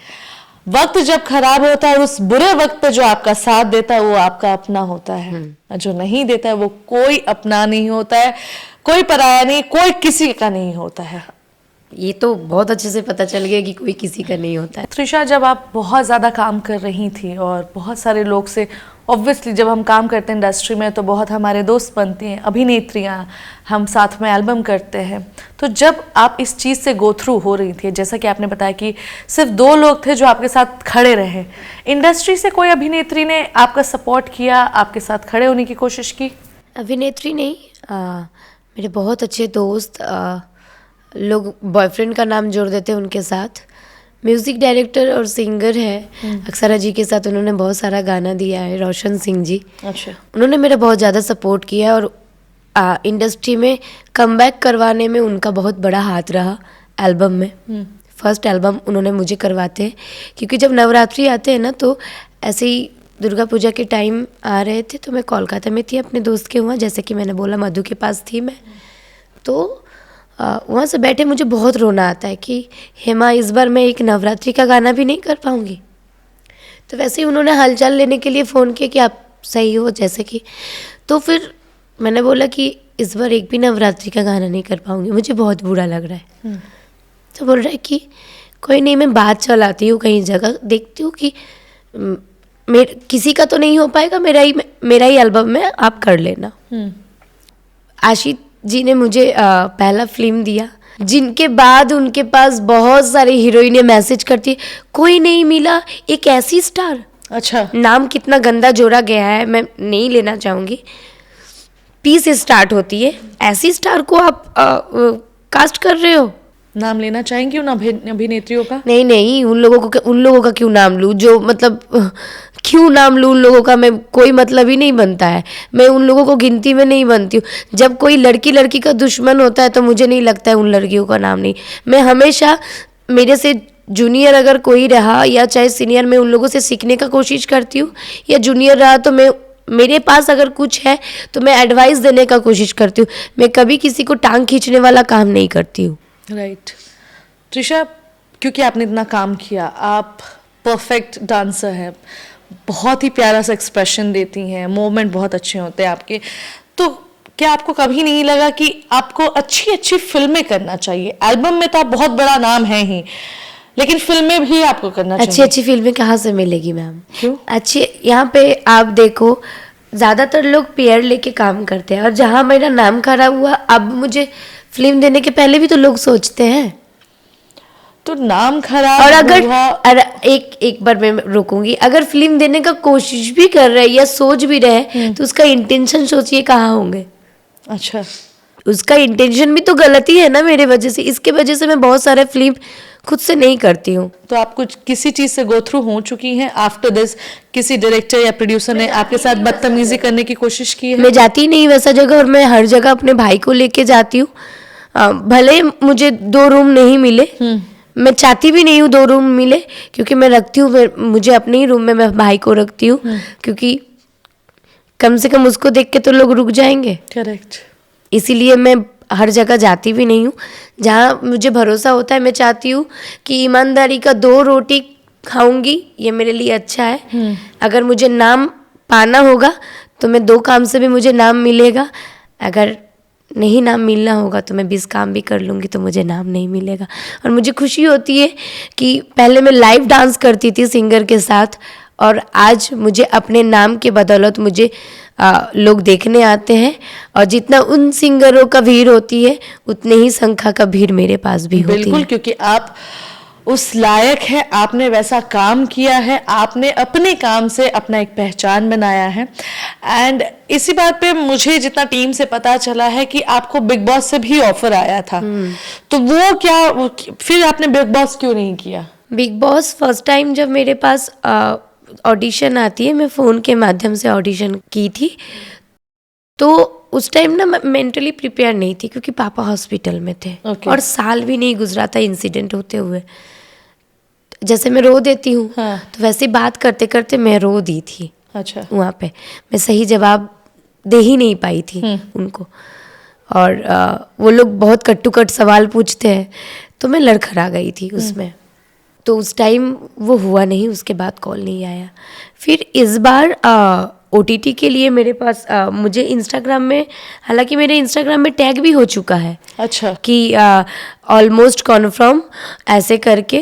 वक्त जब खराब होता है, उस बुरे वक्त पे जो आपका साथ देता है वो आपका अपना होता है, और जो नहीं देता है वो कोई अपना नहीं होता है, कोई पराया नहीं, कोई किसी का नहीं होता है। ये तो बहुत अच्छे से पता चल गया कि कोई किसी का नहीं होता है। त्रिशा, जब आप बहुत ज़्यादा काम कर रही थी और बहुत सारे लोग से, ऑब्वियसली जब हम काम करते हैं इंडस्ट्री में तो बहुत हमारे दोस्त बनती हैं, अभिनेत्रियाँ, हम साथ में एल्बम करते हैं, तो जब आप इस चीज़ से गो थ्रू हो रही थी, जैसा कि आपने बताया कि सिर्फ 2 लोग थे जो आपके साथ खड़े रहे, इंडस्ट्री से कोई अभिनेत्री ने आपका सपोर्ट किया, आपके साथ खड़े होने की कोशिश की? अभिनेत्री नहीं, मेरे बहुत अच्छे दोस्त, लोग बॉयफ्रेंड का नाम जोड़ देते हैं उनके साथ। म्यूज़िक डायरेक्टर और सिंगर है अक्षरा जी के साथ, उन्होंने बहुत सारा गाना दिया है, रोशन सिंह जी। अच्छा। उन्होंने मेरा बहुत ज़्यादा सपोर्ट किया, और इंडस्ट्री में कमबैक करवाने में उनका बहुत बड़ा हाथ रहा। एल्बम में फर्स्ट एल्बम उन्होंने मुझे करवाते हैं, क्योंकि जब नवरात्रि आते हैं ना तो ऐसे ही दुर्गा पूजा के टाइम आ रहे थे, तो मैं कोलकाता में थी अपने दोस्त के वहाँ, जैसे कि मैंने बोला मधु के पास थी मैं, तो वहाँ से बैठे मुझे बहुत रोना आता है कि हेमा इस बार मैं एक नवरात्रि का गाना भी नहीं कर पाऊँगी। तो वैसे ही उन्होंने हालचाल लेने के लिए फ़ोन किया कि आप सही हो, जैसे कि, तो फिर मैंने बोला कि इस बार एक भी नवरात्रि का गाना नहीं कर पाऊँगी, मुझे बहुत बुरा लग रहा है। तो बोल रहा है कि कोई नहीं, मैं बात चलाती हूँ कहीं जगह, देखती हूँ कि किसी का तो नहीं हो पाएगा, मेरा ही एल्बम में आप कर लेना। आशित जी ने मुझे पहला फिल्म दिया, जिनके बाद उनके पास बहुत सारी हीरोइनें मैसेज करती है, कोई नहीं मिला एक ऐसी स्टार। अच्छा। नाम कितना गंदा जोड़ा गया है, मैं नहीं लेना चाहूँगी। पी से स्टार्ट होती है, ऐसी स्टार को आप कास्ट कर रहे हो। नाम लेना चाहेंगी उन अभिनेत्रियों का? नहीं नहीं, उन लोगों का क्यों नाम लूँ, जो मतलब क्यों नाम लूँ उन लोगों का, मैं कोई मतलब ही नहीं बनता है, मैं उन लोगों को गिनती में नहीं बनती हूँ। जब कोई लड़की का दुश्मन होता है तो मुझे नहीं लगता है उन लड़कियों का नाम नहीं, मैं हमेशा मेरे से जूनियर अगर कोई रहा या चाहे सीनियर, मैं उन लोगों से सीखने का कोशिश करती हूँ, या जूनियर रहा तो मैं मेरे पास अगर कुछ है तो मैं एडवाइस देने का कोशिश करती हूँ, मैं कभी किसी को टांग खींचने वाला काम नहीं करती हूँ। राइट। त्रिशा, क्योंकि आपने इतना काम किया, आप परफेक्ट डांसर हैं, बहुत ही प्यारा सा एक्सप्रेशन देती हैं, मूवमेंट बहुत अच्छे होते हैं आपके, तो क्या आपको कभी नहीं लगा कि आपको अच्छी अच्छी फिल्में करना चाहिए? एल्बम में तो आप बहुत बड़ा नाम है ही, लेकिन फिल्में भी आपको करना चाहिए। अच्छी फिल्में कहाँ से मिलेगी मैम? क्यों? अच्छी, यहाँ पे आप देखो ज़्यादातर लोग पेयर लेके काम करते हैं, और जहाँ मेरा नाम खराब हुआ, अब मुझे फिल्म देने के पहले भी तो लोग सोचते हैं। तो नाम खराब और हुआ। अगर एक बार मैं रोकूंगी, अगर फिल्म देने का कोशिश भी कर रहे या सोच भी रहे तो उसका इंटेंशन सोचिए कहाँ होंगे। अच्छा, उसका इंटेंशन भी तो गलत ही है ना मेरे वजह से, इसके वजह से मैं बहुत सारे फिल्म खुद से नहीं करती हूँ। तो आप कुछ किसी चीज से गो थ्रू हो चुकी हैं आफ्टर दिस? किसी डायरेक्टर या प्रोड्यूसर ने आपके साथ बदतमीजी करने की कोशिश की है? मैं जाती नहीं वैसा जगह, और मैं हर जगह अपने भाई को लेके जाती हूँ। भले मुझे 2 रूम नहीं मिले, मैं चाहती भी नहीं हूँ 2 रूम मिले, क्योंकि मैं रखती हूँ, मुझे अपने ही रूम में मैं भाई को रखती हूँ, क्योंकि कम से कम उसको देख के तो लोग रुक जाएंगे। करेक्ट। इसीलिए मैं हर जगह जाती भी नहीं हूँ। जहाँ मुझे भरोसा होता है, मैं चाहती हूँ कि ईमानदारी का 2 रोटी खाऊंगी, ये मेरे लिए अच्छा है। अगर मुझे नाम पाना होगा तो मैं 2 काम से भी मुझे नाम मिलेगा, अगर नहीं नाम मिलना होगा तो मैं 20 काम भी कर लूँगी तो मुझे नाम नहीं मिलेगा। और मुझे खुशी होती है कि पहले मैं लाइव डांस करती थी सिंगर के साथ, और आज मुझे अपने नाम के बदौलत मुझे लोग देखने आते हैं, और जितना उन सिंगरों का भीड़ होती है उतने ही संख्या का भीड़ मेरे पास भी होती है। बिल्कुल, क्योंकि आप उस लायक है, आपने वैसा काम किया है, आपने अपने काम से अपना एक पहचान बनाया है। एंड इसी बात पे मुझे जितना टीम से पता चला है कि आपको बिग बॉस से भी ऑफर आया था, तो वो क्या, फिर आपने बिग बॉस क्यों नहीं किया? बिग बॉस फर्स्ट टाइम जब मेरे पास ऑडिशन आती है, मैं फ़ोन के माध्यम से ऑडिशन की थी, तो उस टाइम ना मैं मेंटली प्रिपेयर नहीं थी, क्योंकि पापा हॉस्पिटल में थे। और साल भी नहीं गुजरा था इंसिडेंट होते हुए। जैसे मैं रो देती हूँ, तो वैसे बात करते करते मैं रो दी थी। अच्छा। वहाँ पे मैं सही जवाब दे ही नहीं पाई थी उनको, और वो लोग बहुत कट टू कट सवाल पूछते हैं, तो मैं लड़खड़ा गई थी उसमें। तो उस टाइम वो हुआ नहीं, उसके बाद कॉल नहीं आया। फिर इस बार OTT के लिए मेरे पास मुझे इंस्टाग्राम में, हालांकि मेरे इंस्टाग्राम में टैग भी हो चुका है। अच्छा। कि ऑलमोस्ट कन्फर्म ऐसे करके,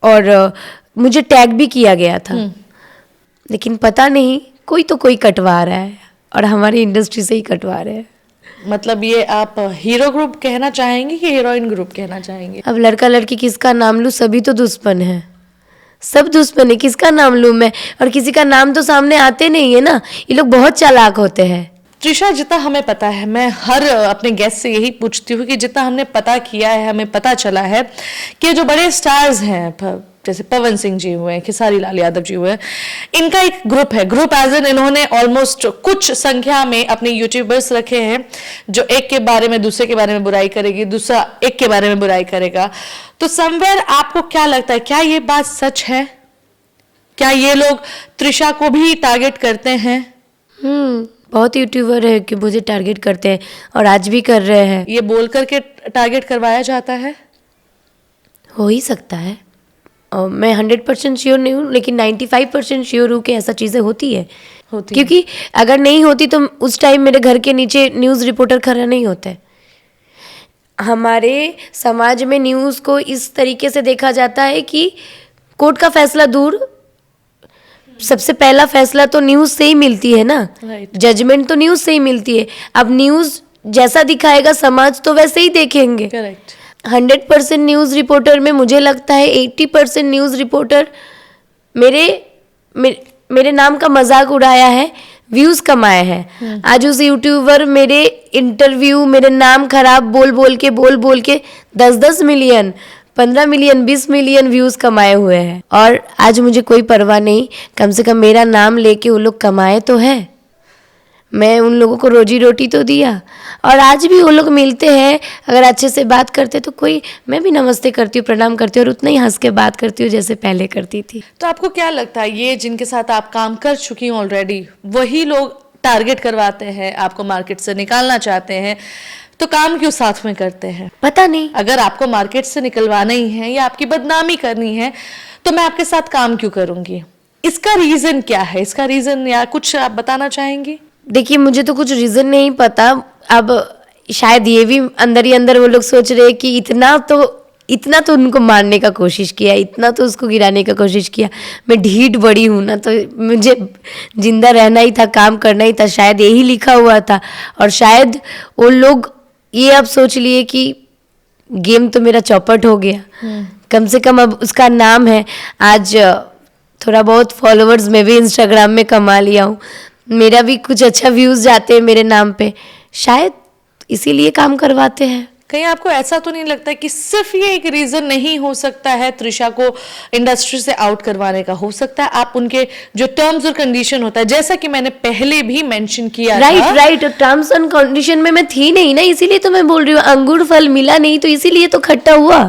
और मुझे टैग भी किया गया था, लेकिन पता नहीं कोई तो कोई कटवा रहा है, और हमारी इंडस्ट्री से ही कटवा रहे हैं। मतलब ये आप हीरो ग्रुप कहना चाहेंगे कि हीरोइन ग्रुप कहना चाहेंगे? अब लड़का लड़की किसका नाम लूँ, सभी तो दुश्मन है, सब दुश्मन है, किसका नाम लूँ मैं? और किसी का नाम तो सामने आते नहीं है ना, ये लोग बहुत चालाक होते हैं। त्रिशा, जितना हमें पता है, मैं हर अपने गेस्ट से यही पूछती हूँ कि जितना हमने पता किया है, हमें पता चला है कि जो बड़े स्टार्स हैं, जैसे पवन सिंह जी हुए, खेसारी लाल यादव जी हुए, इनका एक ग्रुप है, ग्रुप एज एन इन्होंने ऑलमोस्ट कुछ संख्या में अपने यूट्यूबर्स रखे हैं, जो एक के बारे में दूसरे के बारे में बुराई करेगी, दूसरा एक के बारे में बुराई करेगा। तो समवेयर आपको क्या लगता है, क्या ये बात सच है? क्या ये लोग त्रिशा को भी टारगेट करते हैं? बहुत यूट्यूबर है कि मुझे टारगेट करते हैं, और आज भी कर रहे हैं। ये बोल करके टारगेट करवाया जाता है? हो ही सकता है, और मैं 100% श्योर नहीं हूँ, लेकिन 95% श्योर हूँ कि ऐसा चीज़ें होती है। क्योंकि अगर नहीं होती तो उस टाइम मेरे घर के नीचे न्यूज़ रिपोर्टर खड़ा नहीं होते। हमारे समाज में न्यूज़ को इस तरीके से देखा जाता है कि कोर्ट का फैसला दूर, सबसे पहला फैसला तो न्यूज़ से ही मिलती है ना, जजमेंट तो न्यूज़ से ही मिलती है। अब न्यूज़ जैसा दिखाएगा समाज तो वैसे ही देखेंगे। करेक्ट। 100% न्यूज़ रिपोर्टर में मुझे लगता है 80% न्यूज़ रिपोर्टर मेरे नाम का मजाक उड़ाया है, व्यूज कमाए हैं। आज उस यूट्यूबर मेरे इंटरव्यू, मेरे नाम खराब बोल बोल के 10-10 मिलियन, 15 मिलियन, 20 मिलियन व्यूज कमाए हुए हैं। और आज मुझे कोई परवाह नहीं, कम से कम मेरा नाम लेके वो लोग कमाए तो है। मैं उन लोगों को रोजी रोटी तो दिया, और आज भी वो लोग मिलते हैं, अगर अच्छे से बात करते तो कोई, मैं भी नमस्ते करती हूँ, प्रणाम करती हूँ, और उतना ही हंस के बात करती हूँ जैसे पहले करती थी। तो आपको क्या लगता है, ये जिनके साथ आप काम कर चुकी हैं ऑलरेडी, वही लोग टारगेट करवाते हैं, आपको मार्केट से निकालना चाहते हैं, तो काम क्यों साथ में करते हैं? पता नहीं। अगर आपको मार्केट से निकलवाना ही है या आपकी बदनामी करनी है, तो मैं आपके साथ काम क्यों करूंगी? इसका रीजन क्या है? इसका रीजन या कुछ आप बताना चाहेंगी? देखिए, मुझे तो कुछ रीज़न नहीं पता। अब शायद ये भी अंदर ही अंदर वो लोग सोच रहे हैं कि इतना तो उनको मारने का कोशिश किया, इतना तो उसको गिराने का कोशिश किया। मैं ढीठ बड़ी हूँ ना, तो मुझे जिंदा रहना ही था, काम करना ही था, शायद यही लिखा हुआ था। और शायद वो लोग ये अब सोच लिए कि गेम तो मेरा चौपट हो गया, कम से कम अब उसका नाम है। आज थोड़ा बहुत फॉलोअर्स मैं भी इंस्टाग्राम में कमा लिया हूँ, मेरा भी कुछ अच्छा व्यूज़ जाते हैं मेरे नाम पे, शायद इसीलिए काम करवाते हैं। कहीं आपको ऐसा तो नहीं लगता है कि सिर्फ ये एक रीजन नहीं हो सकता है त्रिशा को इंडस्ट्री से आउट करवाने का? हो सकता है आप उनके जो टर्म्स और कंडीशन होता है, जैसा कि मैंने पहले भी मेंशन किया था। राइट, टर्म्स एंड कंडीशन में मैं थी नहीं ना, इसीलिए तो मैं बोल रही हूँ, अंगूर फल मिला नहीं तो इसीलिए तो खट्टा हुआ।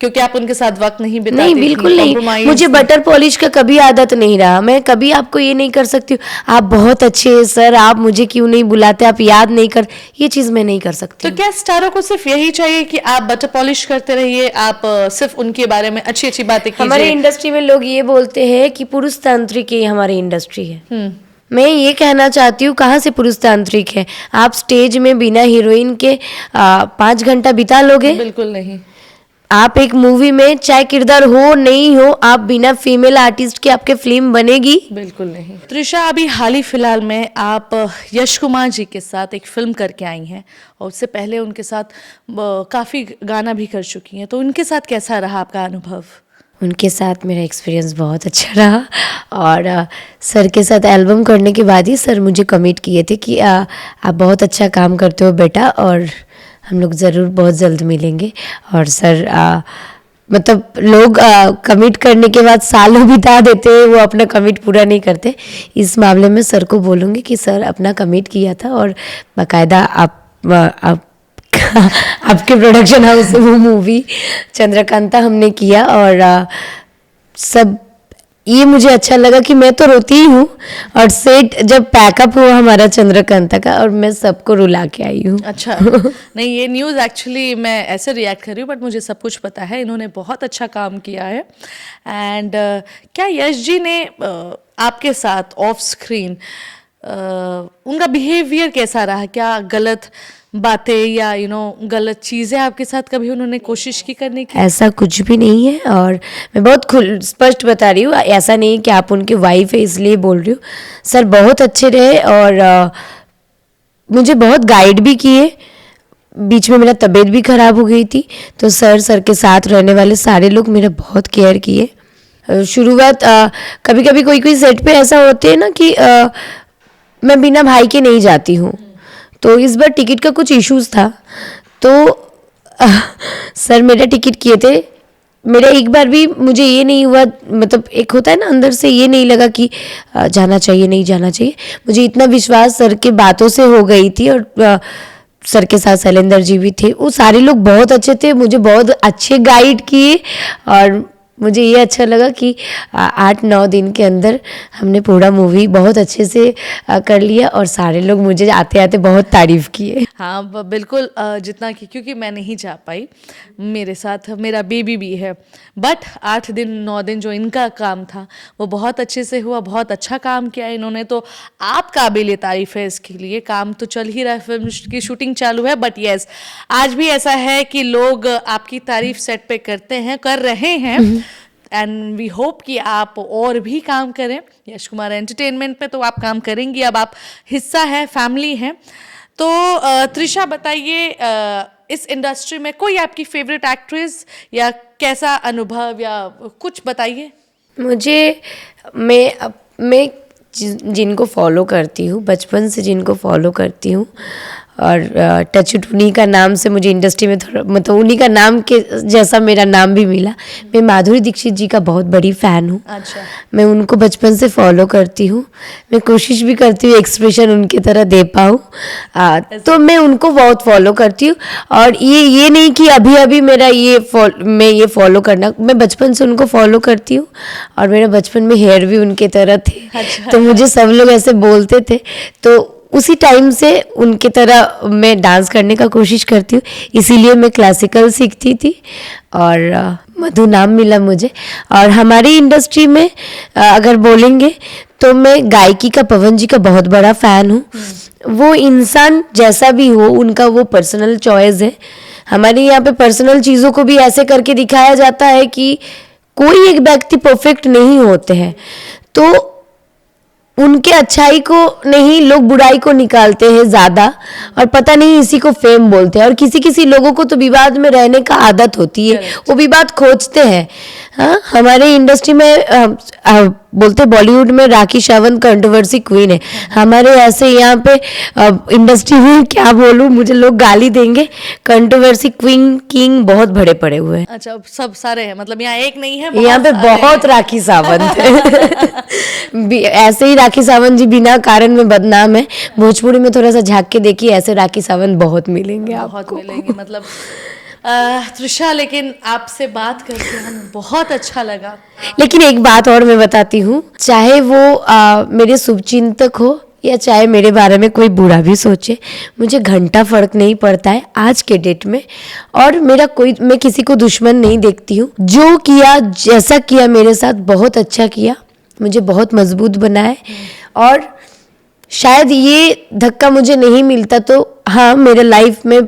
क्योंकि आप उनके साथ वक्त नहीं बिताती नहीं, थी, बिल्कुल नहीं। compromise मुझे बटर पॉलिश का कभी आदत नहीं रहा। मैं कभी आपको ये नहीं कर सकती हूँ, आप बहुत अच्छे हैं सर, आप मुझे क्यों नहीं बुलाते, आप याद नहीं कर, ये चीज़ मैं नहीं कर सकती। तो क्या स्टारों को सिर्फ यही चाहिए कि आप बटर पॉलिश करते रहिए, आप सिर्फ उनके बारे में अच्छी अच्छी बातें कीजिए? हमारे इंडस्ट्री में लोग ये बोलते हैं कि पुरुष तांत्रिक ही हमारी इंडस्ट्री है। मैं ये कहना चाहती हूँ, कहाँ से पुरुष तांत्रिक है? आप स्टेज में बिना हीरोइन के 5 घंटा बिता लोगे? बिल्कुल नहीं। आप एक मूवी में चाहे किरदार हो नहीं हो, आप बिना फीमेल आर्टिस्ट के आपके फिल्म बनेगी? बिल्कुल नहीं। त्रिशा, अभी हाल ही फिलहाल में आप यश कुमार जी के साथ एक फिल्म करके आई हैं, और उससे पहले उनके साथ काफ़ी गाना भी कर चुकी हैं, तो उनके साथ कैसा रहा आपका अनुभव? उनके साथ मेरा एक्सपीरियंस बहुत अच्छा रहा, और सर के साथ एल्बम करने के बाद ही सर मुझे कमिट किए थे कि आप बहुत अच्छा काम करते हो बेटा, और हम लोग ज़रूर बहुत जल्द मिलेंगे। और सर मतलब लोग कमिट करने के बाद सालों बिता देते हैं, वो अपना कमिट पूरा नहीं करते। इस मामले में सर को बोलूँगी कि सर अपना कमिट किया था, और बाकायदा आप आपके प्रोडक्शन हाउस से वो मूवी चंद्रकांता हमने किया, और सब ये मुझे अच्छा लगा कि मैं तो रोती ही हूँ, और सेट जब पैकअप हुआ हमारा चंद्रकांता का, और मैं सबको रुला के आई हूँ। अच्छा। नहीं, ये न्यूज़ एक्चुअली मैं ऐसे रिएक्ट कर रही हूँ, बट मुझे सब कुछ पता है, इन्होंने बहुत अच्छा काम किया है। एंड क्या यश जी ने आपके साथ ऑफ स्क्रीन उनका बिहेवियर कैसा रहा? क्या गलत बातें या गलत चीज़ें आपके साथ कभी उन्होंने कोशिश की करने की? ऐसा कुछ भी नहीं है, और मैं बहुत स्पष्ट बता रही हूँ, ऐसा नहीं कि आप उनकी वाइफ है इसलिए बोल रही हूँ। सर बहुत अच्छे रहे, और मुझे बहुत गाइड भी किए। बीच में मेरा तबीयत भी खराब हो गई थी, तो सर के साथ रहने वाले सारे लोग मेरा बहुत केयर किए। शुरुआत कभी कभी कोई सेट पे ऐसा होते हैं ना कि मैं बिना भाई के नहीं जाती हूँ, तो इस बार टिकट का कुछ इश्यूज था, तो सर मेरा टिकट किए थे। मेरा एक बार भी मुझे ये नहीं हुआ, मतलब एक होता है ना अंदर से, ये नहीं लगा कि जाना चाहिए नहीं जाना चाहिए। मुझे इतना विश्वास सर के बातों से हो गई थी, और सर के साथ शैलेंद्र जी भी थे, वो सारे लोग बहुत अच्छे थे, मुझे बहुत अच्छे गाइड किए। और मुझे ये अच्छा लगा कि 8-9 दिन के अंदर हमने पूरा मूवी बहुत अच्छे से कर लिया, और सारे लोग मुझे आते आते बहुत तारीफ किए। हाँ, बिल्कुल। जितना कि क्योंकि मैं नहीं जा पाई, मेरे साथ मेरा बेबी भी है, बट 8-9 दिन जो इनका काम था वो बहुत अच्छे से हुआ, बहुत अच्छा काम किया इन्होंने, तो आप काबिल तारीफ है इसके लिए। काम तो चल ही रहा है, फिल्म की शूटिंग चालू है, बट यस, आज भी ऐसा है कि लोग आपकी तारीफ सेट पे कर रहे हैं, एंड वी होप कि आप और भी काम करें यश कुमार एंटरटेनमेंट पे। तो आप काम करेंगी, अब आप हिस्सा है, फैमिली है। तो त्रिशा बताइए, इस इंडस्ट्री में कोई आपकी फेवरेट एक्ट्रेस या कैसा अनुभव या कुछ बताइए? मुझे मैं जिनको फॉलो करती हूँ, बचपन से जिनको फॉलो करती हूँ, और टचवुड उन्हीं का नाम से मुझे इंडस्ट्री में थोड़ा मतलब उन्हीं का नाम के जैसा मेरा नाम भी मिला। मैं माधुरी दीक्षित जी का बहुत बड़ी फ़ैन हूँ। अच्छा। मैं उनको बचपन से फॉलो करती हूँ। मैं कोशिश भी करती हूँ एक्सप्रेशन उनकी तरह दे पाऊँ। तो मैं उनको बहुत फॉलो करती हूँ। और ये नहीं कि अभी अभी मैं ये फॉलो करना, मैं बचपन से उनको फॉलो करती हूँ। और मेरा बचपन में हेयर भी उनके तरह थे। अच्छा। तो मुझे सब लोग ऐसे बोलते थे, तो उसी टाइम से उनके तरह मैं डांस करने का कोशिश करती हूँ। इसीलिए मैं क्लासिकल सीखती थी और मधु नाम मिला मुझे। और हमारी इंडस्ट्री में अगर बोलेंगे तो मैं गायकी का पवन जी का बहुत बड़ा फ़ैन हूँ। वो इंसान जैसा भी हो, उनका वो पर्सनल चॉइस है। हमारे यहाँ पे पर्सनल चीज़ों को भी ऐसे करके दिखाया जाता है कि कोई एक व्यक्ति परफेक्ट नहीं होते हैं, तो उनके अच्छाई को नहीं, लोग बुराई को निकालते हैं ज़्यादा, और पता नहीं इसी को फेम बोलते हैं। और किसी किसी लोगों को तो विवाद में रहने का आदत होती है, वो विवाद खोजते हैं। हाँ, हमारे इंडस्ट्री में बोलते बॉलीवुड में राखी सावंत कंट्रोवर्सी क्वीन है। हमारे ऐसे यहाँ पे इंडस्ट्री में क्या बोलूँ, मुझे लोग गाली देंगे, कंट्रोवर्सी क्वीन किंग बहुत बड़े पड़े हुए हैं। अच्छा, सब सारे हैं, मतलब यहाँ एक नहीं है, यहाँ पे बहुत राखी सावंत है। ऐसे ही राखी सावंत जी बिना कारण में बदनाम है। भोजपुरी में थोड़ा सा झांक के देखिए, ऐसे राखी सावंत बहुत मिलेंगे बहुत आपको। मिलेंगे। मतलब त्रिशा, लेकिन आपसे बात करके हमें बहुत अच्छा लगा। लेकिन एक बात और मैं बताती हूँ, चाहे वो मेरे शुभचिंतक हो या चाहे मेरे बारे में कोई बुरा भी सोचे, मुझे घंटा फर्क नहीं पड़ता है आज के डेट में। और मैं किसी को दुश्मन नहीं देखती हूँ। जो किया, जैसा किया मेरे साथ, बहुत अच्छा किया, मुझे बहुत मजबूत बनाए। और शायद ये धक्का मुझे नहीं मिलता तो हाँ, मेरे लाइफ में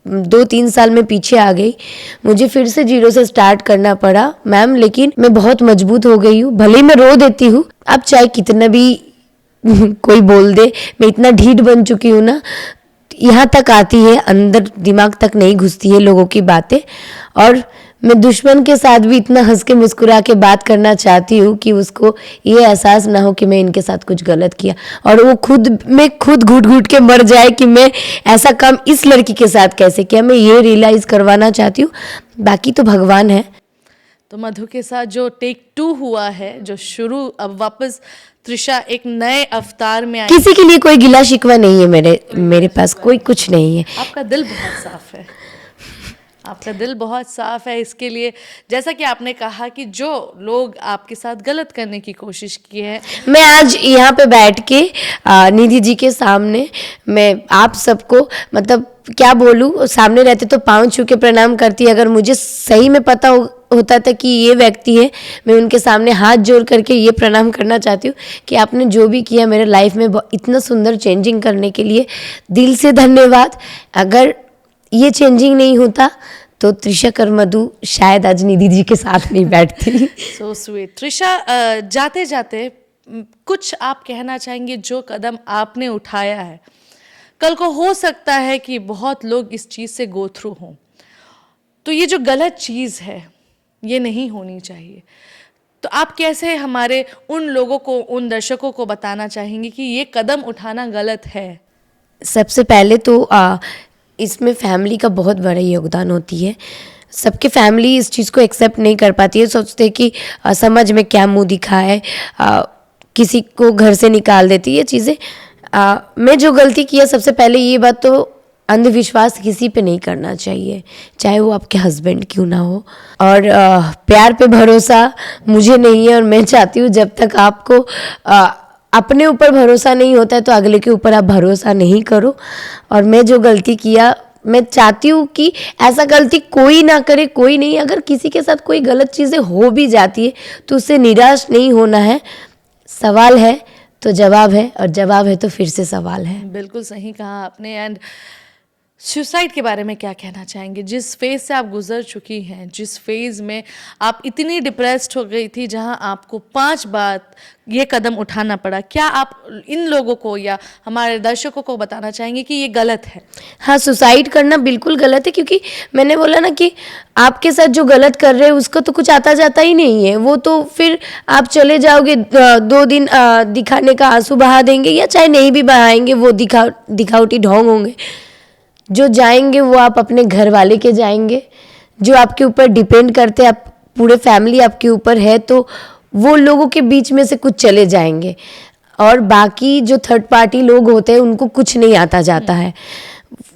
2-3 साल में पीछे आ गई, मुझे फिर से जीरो से स्टार्ट करना पड़ा मैम। लेकिन मैं बहुत मजबूत हो गई हूँ। भले ही मैं रो देती हूँ, अब चाहे कितना भी कोई बोल दे, मैं इतना ढीठ बन चुकी हूँ ना, यहाँ तक आती है, अंदर दिमाग तक नहीं घुसती है लोगों की बातें। और मैं दुश्मन के साथ भी इतना हंस के मुस्कुरा के बात करना चाहती हूँ कि उसको ये एहसास ना हो कि मैं इनके साथ कुछ गलत किया, और वो खुद घुट घुट के मर जाए कि मैं ऐसा काम इस लड़की के साथ कैसे किया। मैं ये रियलाइज़ करवाना चाहती हूँ, बाकी तो भगवान है। तो मधु के साथ जो टेक 2 हुआ है, जो शुरू, अब वापस त्रिशा एक नए अवतार में आई। किसी के लिए कोई गिला शिकवा नहीं है, मेरे पास कोई कुछ नहीं है। आपका दिल बहुत साफ है, आपका दिल बहुत साफ है। इसके लिए जैसा कि आपने कहा कि जो लोग आपके साथ गलत करने की कोशिश की है, मैं आज यहाँ पे बैठ के निधि जी के सामने मैं आप सबको मतलब क्या बोलूँ, सामने रहते तो पाँव छू के प्रणाम करती। अगर मुझे सही में पता होता था कि ये व्यक्ति है, मैं उनके सामने हाथ जोड़ करके ये प्रणाम करना चाहती हूँ कि आपने जो भी किया मेरे लाइफ में इतना सुंदर चेंजिंग करने के लिए दिल से धन्यवाद। अगर ये चेंजिंग नहीं होता तो त्रिशा करमदु शायद आज निधि जी के साथ नहीं बैठती। So sweet. त्रिशा, जाते जाते कुछ आप कहना चाहेंगे जो कदम आपने उठाया है, कल को हो सकता है कि बहुत लोग इस चीज़ से गो थ्रू हों, तो ये जो गलत चीज़ है ये नहीं होनी चाहिए, तो आप कैसे हमारे उन लोगों को, उन दर्शकों को बताना चाहेंगे कि ये कदम उठाना गलत है? सबसे पहले तो इसमें फैमिली का बहुत बड़ा योगदान होती है। सबके फैमिली इस चीज़ को एक्सेप्ट नहीं कर पाती है, सोचते हैं कि समझ में क्या मुंह दिखा है, किसी को घर से निकाल देती है ये चीज़ें। मैं जो गलती किया, सबसे पहले ये बात तो अंधविश्वास किसी पे नहीं करना चाहिए, चाहे वो आपके हस्बैंड क्यों ना हो। और प्यार पे भरोसा मुझे नहीं है, और मैं चाहती हूँ जब तक आपको अपने ऊपर भरोसा नहीं होता है तो अगले के ऊपर आप भरोसा नहीं करो। और मैं जो गलती किया, मैं चाहती हूँ कि ऐसा गलती कोई ना करे, कोई नहीं। अगर किसी के साथ कोई गलत चीज़ें हो भी जाती है तो उससे निराश नहीं होना है। सवाल है तो जवाब है, और जवाब है तो फिर से सवाल है। बिल्कुल सही कहा आपने। एंड सुसाइड के बारे में क्या कहना चाहेंगे? जिस फेज से आप गुजर चुकी हैं, जिस फेज में आप इतनी डिप्रेस्ड हो गई थी, जहां आपको 5 बार ये कदम उठाना पड़ा, क्या आप इन लोगों को या हमारे दर्शकों को बताना चाहेंगे कि ये गलत है? हाँ, सुसाइड करना बिल्कुल गलत है, क्योंकि मैंने बोला ना कि आपके साथ जो गलत कर रहे हैं उसको तो कुछ आता जाता ही नहीं है। वो तो फिर आप चले जाओगे, 2 दिन दिखाने का आंसू बहा देंगे, या चाहे नहीं भी बहाएंगे, वो दिखावटी ढोंग होंगे। जो जाएंगे वो आप अपने घर वाले के जाएंगे, जो आपके ऊपर डिपेंड करते हैं, आप पूरे फैमिली आपके ऊपर है, तो वो लोगों के बीच में से कुछ चले जाएंगे। और बाकी जो थर्ड पार्टी लोग होते हैं उनको कुछ नहीं आता जाता है,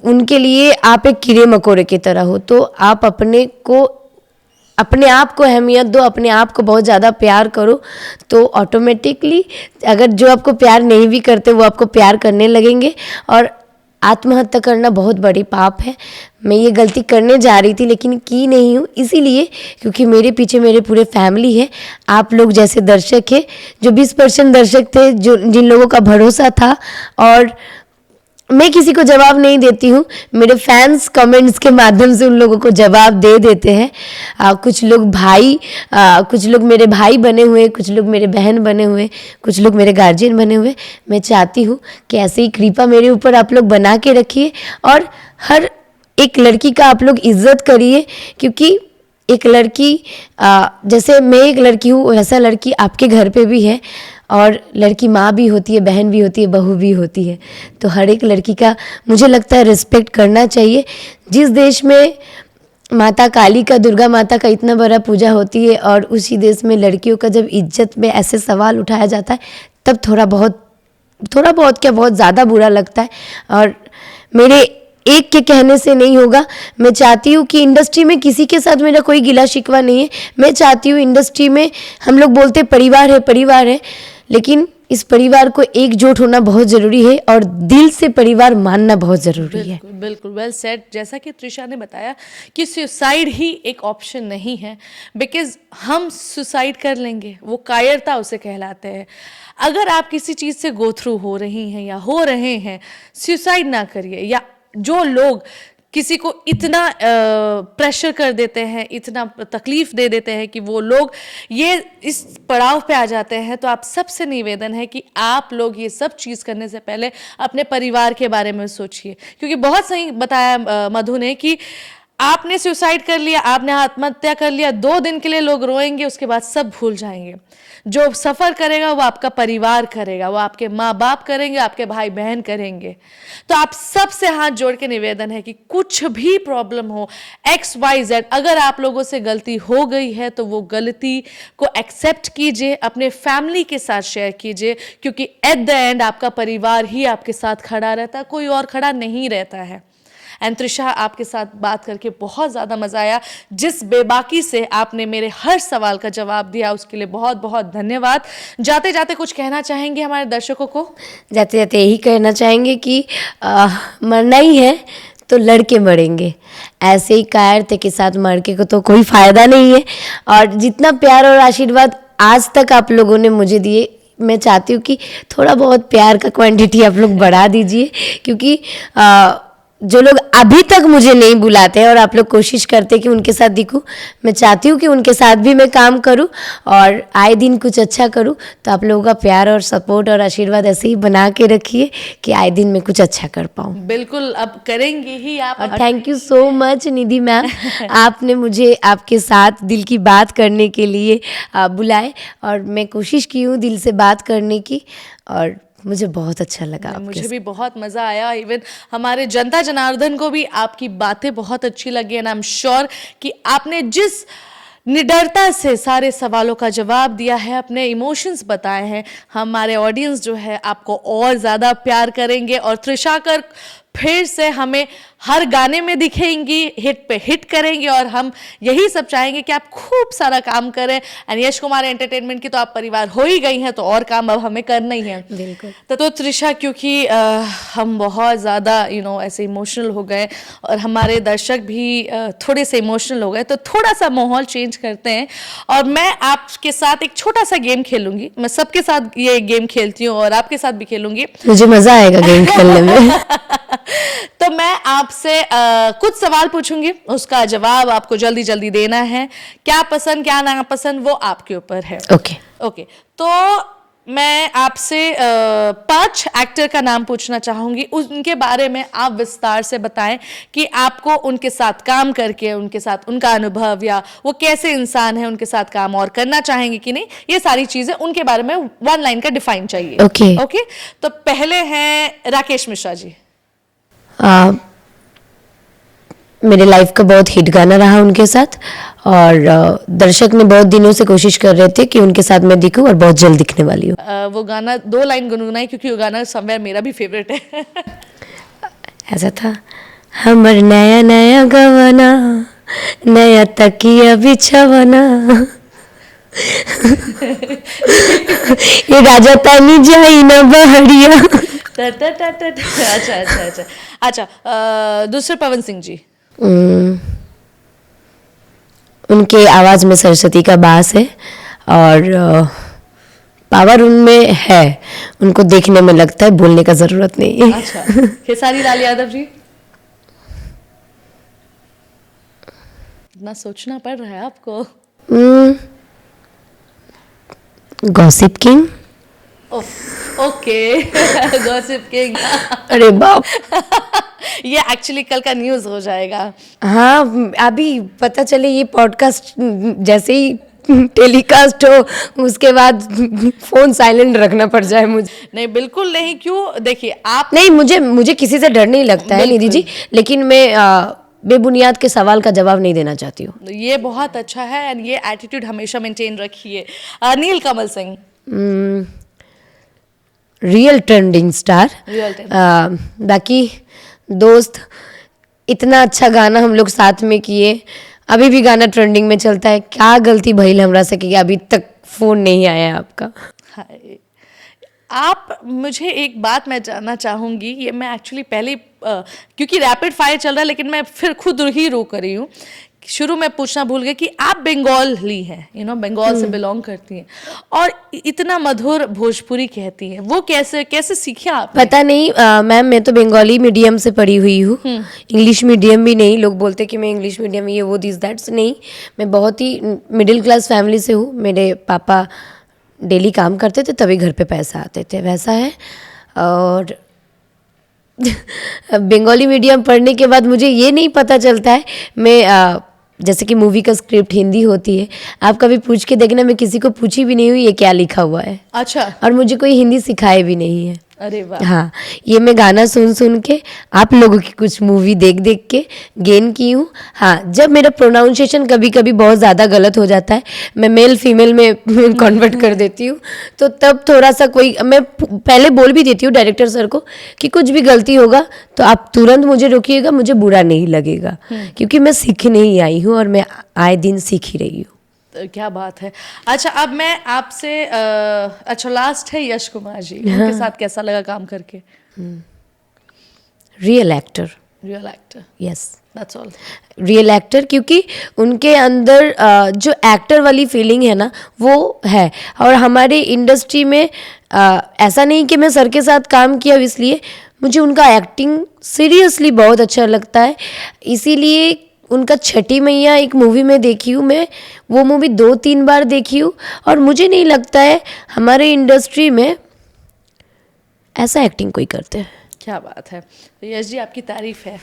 उनके लिए आप एक कीड़े मकोड़े की तरह हो। तो आप अपने आप को अहमियत दो, अपने आप को बहुत ज़्यादा प्यार करो, तो ऑटोमेटिकली अगर जो आपको प्यार नहीं भी करते वो आपको प्यार करने लगेंगे। और आत्महत्या करना बहुत बड़ी पाप है। मैं ये गलती करने जा रही थी लेकिन की नहीं हूँ, इसीलिए क्योंकि मेरे पीछे मेरे पूरे फैमिली है। आप लोग जैसे दर्शक है, जो 20% दर्शक थे, जो जिन लोगों का भरोसा था, और मैं किसी को जवाब नहीं देती हूँ, मेरे फैंस कमेंट्स के माध्यम से उन लोगों को जवाब दे देते हैं। कुछ लोग कुछ लोग मेरे भाई बने हुए, कुछ लोग मेरे बहन बने हुए, कुछ लोग मेरे गार्जियन बने हुए। मैं चाहती हूँ कि ऐसे ही कृपा मेरे ऊपर आप लोग बना के रखिए, और हर एक लड़की का आप लोग इज्जत करिए, क्योंकि एक लड़की जैसे मैं एक लड़की हूँ, वैसा लड़की आपके घर पे भी है, और लड़की माँ भी होती है, बहन भी होती है, बहू भी होती है। तो हर एक लड़की का मुझे लगता है रिस्पेक्ट करना चाहिए। जिस देश में माता काली का, दुर्गा माता का इतना बड़ा पूजा होती है, और उसी देश में लड़कियों का जब इज्जत में ऐसे सवाल उठाया जाता है, तब थोड़ा बहुत क्या बहुत ज़्यादा बुरा लगता है। और मेरे एक के कहने से नहीं होगा। मैं चाहती हूँ कि इंडस्ट्री में किसी के साथ मेरा कोई गिला शिकवा नहीं है। मैं चाहती हूँ इंडस्ट्री में, हम लोग बोलते परिवार है, लेकिन इस परिवार को एकजुट होना बहुत ज़रूरी है, और दिल से परिवार मानना बहुत ज़रूरी है। बिल्कुल वेल सेड। जैसा कि त्रिशा ने बताया कि सुसाइड ही एक ऑप्शन नहीं है, बिकॉज हम सुसाइड कर लेंगे, वो कायरता उसे कहलाते हैं। अगर आप किसी चीज़ से गो थ्रू हो रही हैं या हो रहे हैं, सुसाइड ना करिए। या जो लोग किसी को इतना प्रेशर कर देते हैं, इतना तकलीफ दे देते हैं कि वो लोग ये इस पड़ाव पे आ जाते हैं, तो आप सबसे निवेदन है कि आप लोग ये सब चीज़ करने से पहले अपने परिवार के बारे में सोचिए। क्योंकि बहुत सही बताया मधु ने कि आपने सुसाइड कर लिया, आपने आत्महत्या कर लिया, 2 दिन के लिए लोग रोएंगे, उसके बाद सब भूल जाएंगे। जो सफ़र करेगा वो आपका परिवार करेगा, वो आपके माँ बाप करेंगे, आपके भाई बहन करेंगे। तो आप सबसे हाथ जोड़ के निवेदन है कि कुछ भी प्रॉब्लम हो, XYZ, अगर आप लोगों से गलती हो गई है तो वो गलती को एक्सेप्ट कीजिए, अपने फैमिली के साथ शेयर कीजिए, क्योंकि एट द एंड आपका परिवार ही आपके साथ खड़ा रहता है, कोई और खड़ा नहीं रहता है। एंड त्रिशा, आपके साथ बात करके बहुत ज़्यादा मज़ा आया। जिस बेबाकी से आपने मेरे हर सवाल का जवाब दिया, उसके लिए बहुत बहुत धन्यवाद। जाते जाते कुछ कहना चाहेंगे हमारे दर्शकों को? जाते जाते यही कहना चाहेंगे कि मरना ही है तो लड़के मरेंगे, ऐसे ही कायरते के साथ मर के को तो कोई फ़ायदा नहीं है। और जितना प्यार और आशीर्वाद आज तक आप लोगों ने मुझे दिए, मैं चाहती हूँ कि थोड़ा बहुत प्यार का क्वांटिटी आप लोग बढ़ा दीजिए, क्योंकि जो लोग अभी तक मुझे नहीं बुलाते हैं और आप लोग कोशिश करते हैं कि उनके साथ दिखूं, मैं चाहती हूँ कि उनके साथ भी मैं काम करूं और आए दिन कुछ अच्छा करूं। तो आप लोगों का प्यार और सपोर्ट और आशीर्वाद ऐसे ही बना के रखिए कि आए दिन मैं कुछ अच्छा कर पाऊं। बिल्कुल, अब करेंगे ही आप। और thank you so much Nidhi ma'am, आपने मुझे आपके साथ दिल की बात करने के लिए बुलाए, और मैं कोशिश की हूँ दिल से बात करने की, और मुझे बहुत अच्छा लगा। मुझे भी बहुत मज़ा आया। इवन हमारे जनता जनार्दन को भी आपकी बातें बहुत अच्छी लगी, एंड आई एम श्योर कि आपने जिस निडरता से सारे सवालों का जवाब दिया है, अपने इमोशंस बताए हैं, हमारे ऑडियंस जो है आपको और ज़्यादा प्यार करेंगे। और त्रिशा कर फिर से हमें हर गाने में दिखेंगी, हिट पे हिट करेंगे, और हम यही सब चाहेंगे कि आप खूब सारा काम करें। एंड यश कुमार एंटरटेनमेंट की तो आप परिवार हो ही गई हैं, तो और काम अब हमें करना ही है। बिल्कुल। तो त्रिशा, क्योंकि हम बहुत ज़्यादा ऐसे इमोशनल हो गए, और हमारे दर्शक भी थोड़े से इमोशनल हो गए, तो थोड़ा सा माहौल चेंज करते हैं, और मैं आपके साथ एक छोटा सा गेम खेलूंगी। मैं सबके साथ ये गेम खेलती हूँ और आपके साथ भी खेलूंगी। मुझे मज़ा आएगा गेम खेलने में। तो मैं आपसे कुछ सवाल पूछूंगी, उसका जवाब आपको जल्दी जल्दी देना है। क्या पसंद क्या ना पसंद वो आपके ऊपर है। ओके। ओके, तो मैं आपसे 5 एक्टर का नाम पूछना चाहूंगी। उनके बारे में आप विस्तार से बताएं कि आपको उनके साथ काम करके, उनके साथ उनका अनुभव, या वो कैसे इंसान है, उनके साथ काम और करना चाहेंगे कि नहीं, ये सारी चीजें उनके बारे में 1 लाइन का डिफाइन चाहिए। ओके। ओके, तो पहले हैं राकेश मिश्रा जी। मेरे लाइफ का बहुत हिट गाना रहा उनके साथ, और दर्शक ने बहुत दिनों से कोशिश कर रहे थे कि उनके साथ मैं दिखूं, और बहुत जल्द दिखने वाली हूँ। वो गाना 2 लाइन गुनगुनाई, क्योंकि वो गाना समवेयर मेरा भी फेवरेट है। ऐसा था, हमर नया नया गवाना, नया तकिया बिछवाना, ये राजा तानी जाई ना बहरिया। अच्छा, दूसरे पवन सिंह जी। उनके आवाज में सरस्वती का बास है, और पावर उनमें है, उनको देखने में लगता है, बोलने का जरूरत नहीं है। अच्छा, खेसारी लाल यादव जी। इतना सोचना पड़ रहा है आपको। Gossip king. Okay, gossip king. अरे बाप। ये एक्चुअली कल का न्यूज हो जाएगा। हाँ, अभी पता चले ये पॉडकास्ट जैसे ही टेलीकास्ट हो, उसके बाद फोन साइलेंट रखना पड़ जाए मुझे। नहीं, बिल्कुल नहीं। क्यों? देखिए, आप नहीं, मुझे किसी से डर नहीं लगता है निधि जी, लेकिन मैं बेबुनियाद के सवाल का जवाब नहीं देना चाहती हूँ। ये बहुत अच्छा है, एंड ये एटीट्यूड हमेशा मेंटेन रखिए। Neel Kamal Singh. Real trending star. बाकी दोस्त, इतना अच्छा गाना हम लोग साथ में किए, अभी भी गाना ट्रेंडिंग में चलता है। क्या गलती भइल हमरा से कि अभी तक फोन नहीं आया आपका। हाय, आप मुझे एक बात मैं जानना चाहूँगी, ये मैं एक्चुअली पहले क्योंकि रैपिड फायर चल रहा है, लेकिन मैं फिर खुद ही रोक रही हूँ। शुरू में पूछना भूल गए कि आप बंगाली हैं, बंगाल से बिलोंग करती हैं, और इतना मधुर भोजपुरी कहती हैं, वो कैसे सीखी आपने? पता नहीं मैम, मैं तो बंगाली मीडियम से पढ़ी हुई हूँ, इंग्लिश मीडियम भी नहीं। लोग बोलते कि मैं इंग्लिश मीडियम, ये वो दिस दैट्स नहीं। मैं बहुत ही मिडिल क्लास फैमिली से हूँ। मेरे पापा डेली काम करते थे, तभी घर पे पैसा आते थे, वैसा है। और बंगाली मीडियम पढ़ने के बाद मुझे ये नहीं पता चलता है, मैं जैसे कि मूवी का स्क्रिप्ट हिंदी होती है, आप कभी पूछ के देखना, मैं किसी को पूछी भी नहीं हुई ये क्या लिखा हुआ है। अच्छा। और मुझे कोई हिंदी सिखाए भी नहीं है। अरे वाह। हाँ, ये मैं गाना सुन सुन के, आप लोगों की कुछ मूवी देख देख के गेन की हूँ। हाँ, जब मेरा प्रोनाउंसिएशन कभी कभी बहुत ज़्यादा गलत हो जाता है, मैं मेल फीमेल में कन्वर्ट कर देती हूँ, तो तब थोड़ा सा मैं पहले बोल भी देती हूँ डायरेक्टर सर को कि कुछ भी गलती होगा तो आप तुरंत मुझे रोकिएगा, मुझे बुरा नहीं लगेगा, क्योंकि मैं सीखने ही आई हूँ और मैं आए दिन सीख ही रही हूँ। क्या बात है। अच्छा, अब मैं आपसे अच्छा, लास्ट है यश कुमार जी। उनके साथ कैसा लगा काम करके? Real actor. Real actor, yes, that's all. Real actor, क्योंकि उनके अंदर जो एक्टर वाली फीलिंग है ना, वो है। और हमारे इंडस्ट्री में ऐसा नहीं कि मैं सर के साथ काम किया इसलिए, मुझे उनका एक्टिंग सीरियसली बहुत अच्छा लगता है। इसीलिए उनका छठी मैया एक मूवी में देखी हूँ मैं, वो मूवी 2-3 बार देखी हूँ, और मुझे नहीं लगता है हमारे इंडस्ट्री में ऐसा एक्टिंग कोई करते हैं। क्या बात है। तो यश जी, आपकी तारीफ है।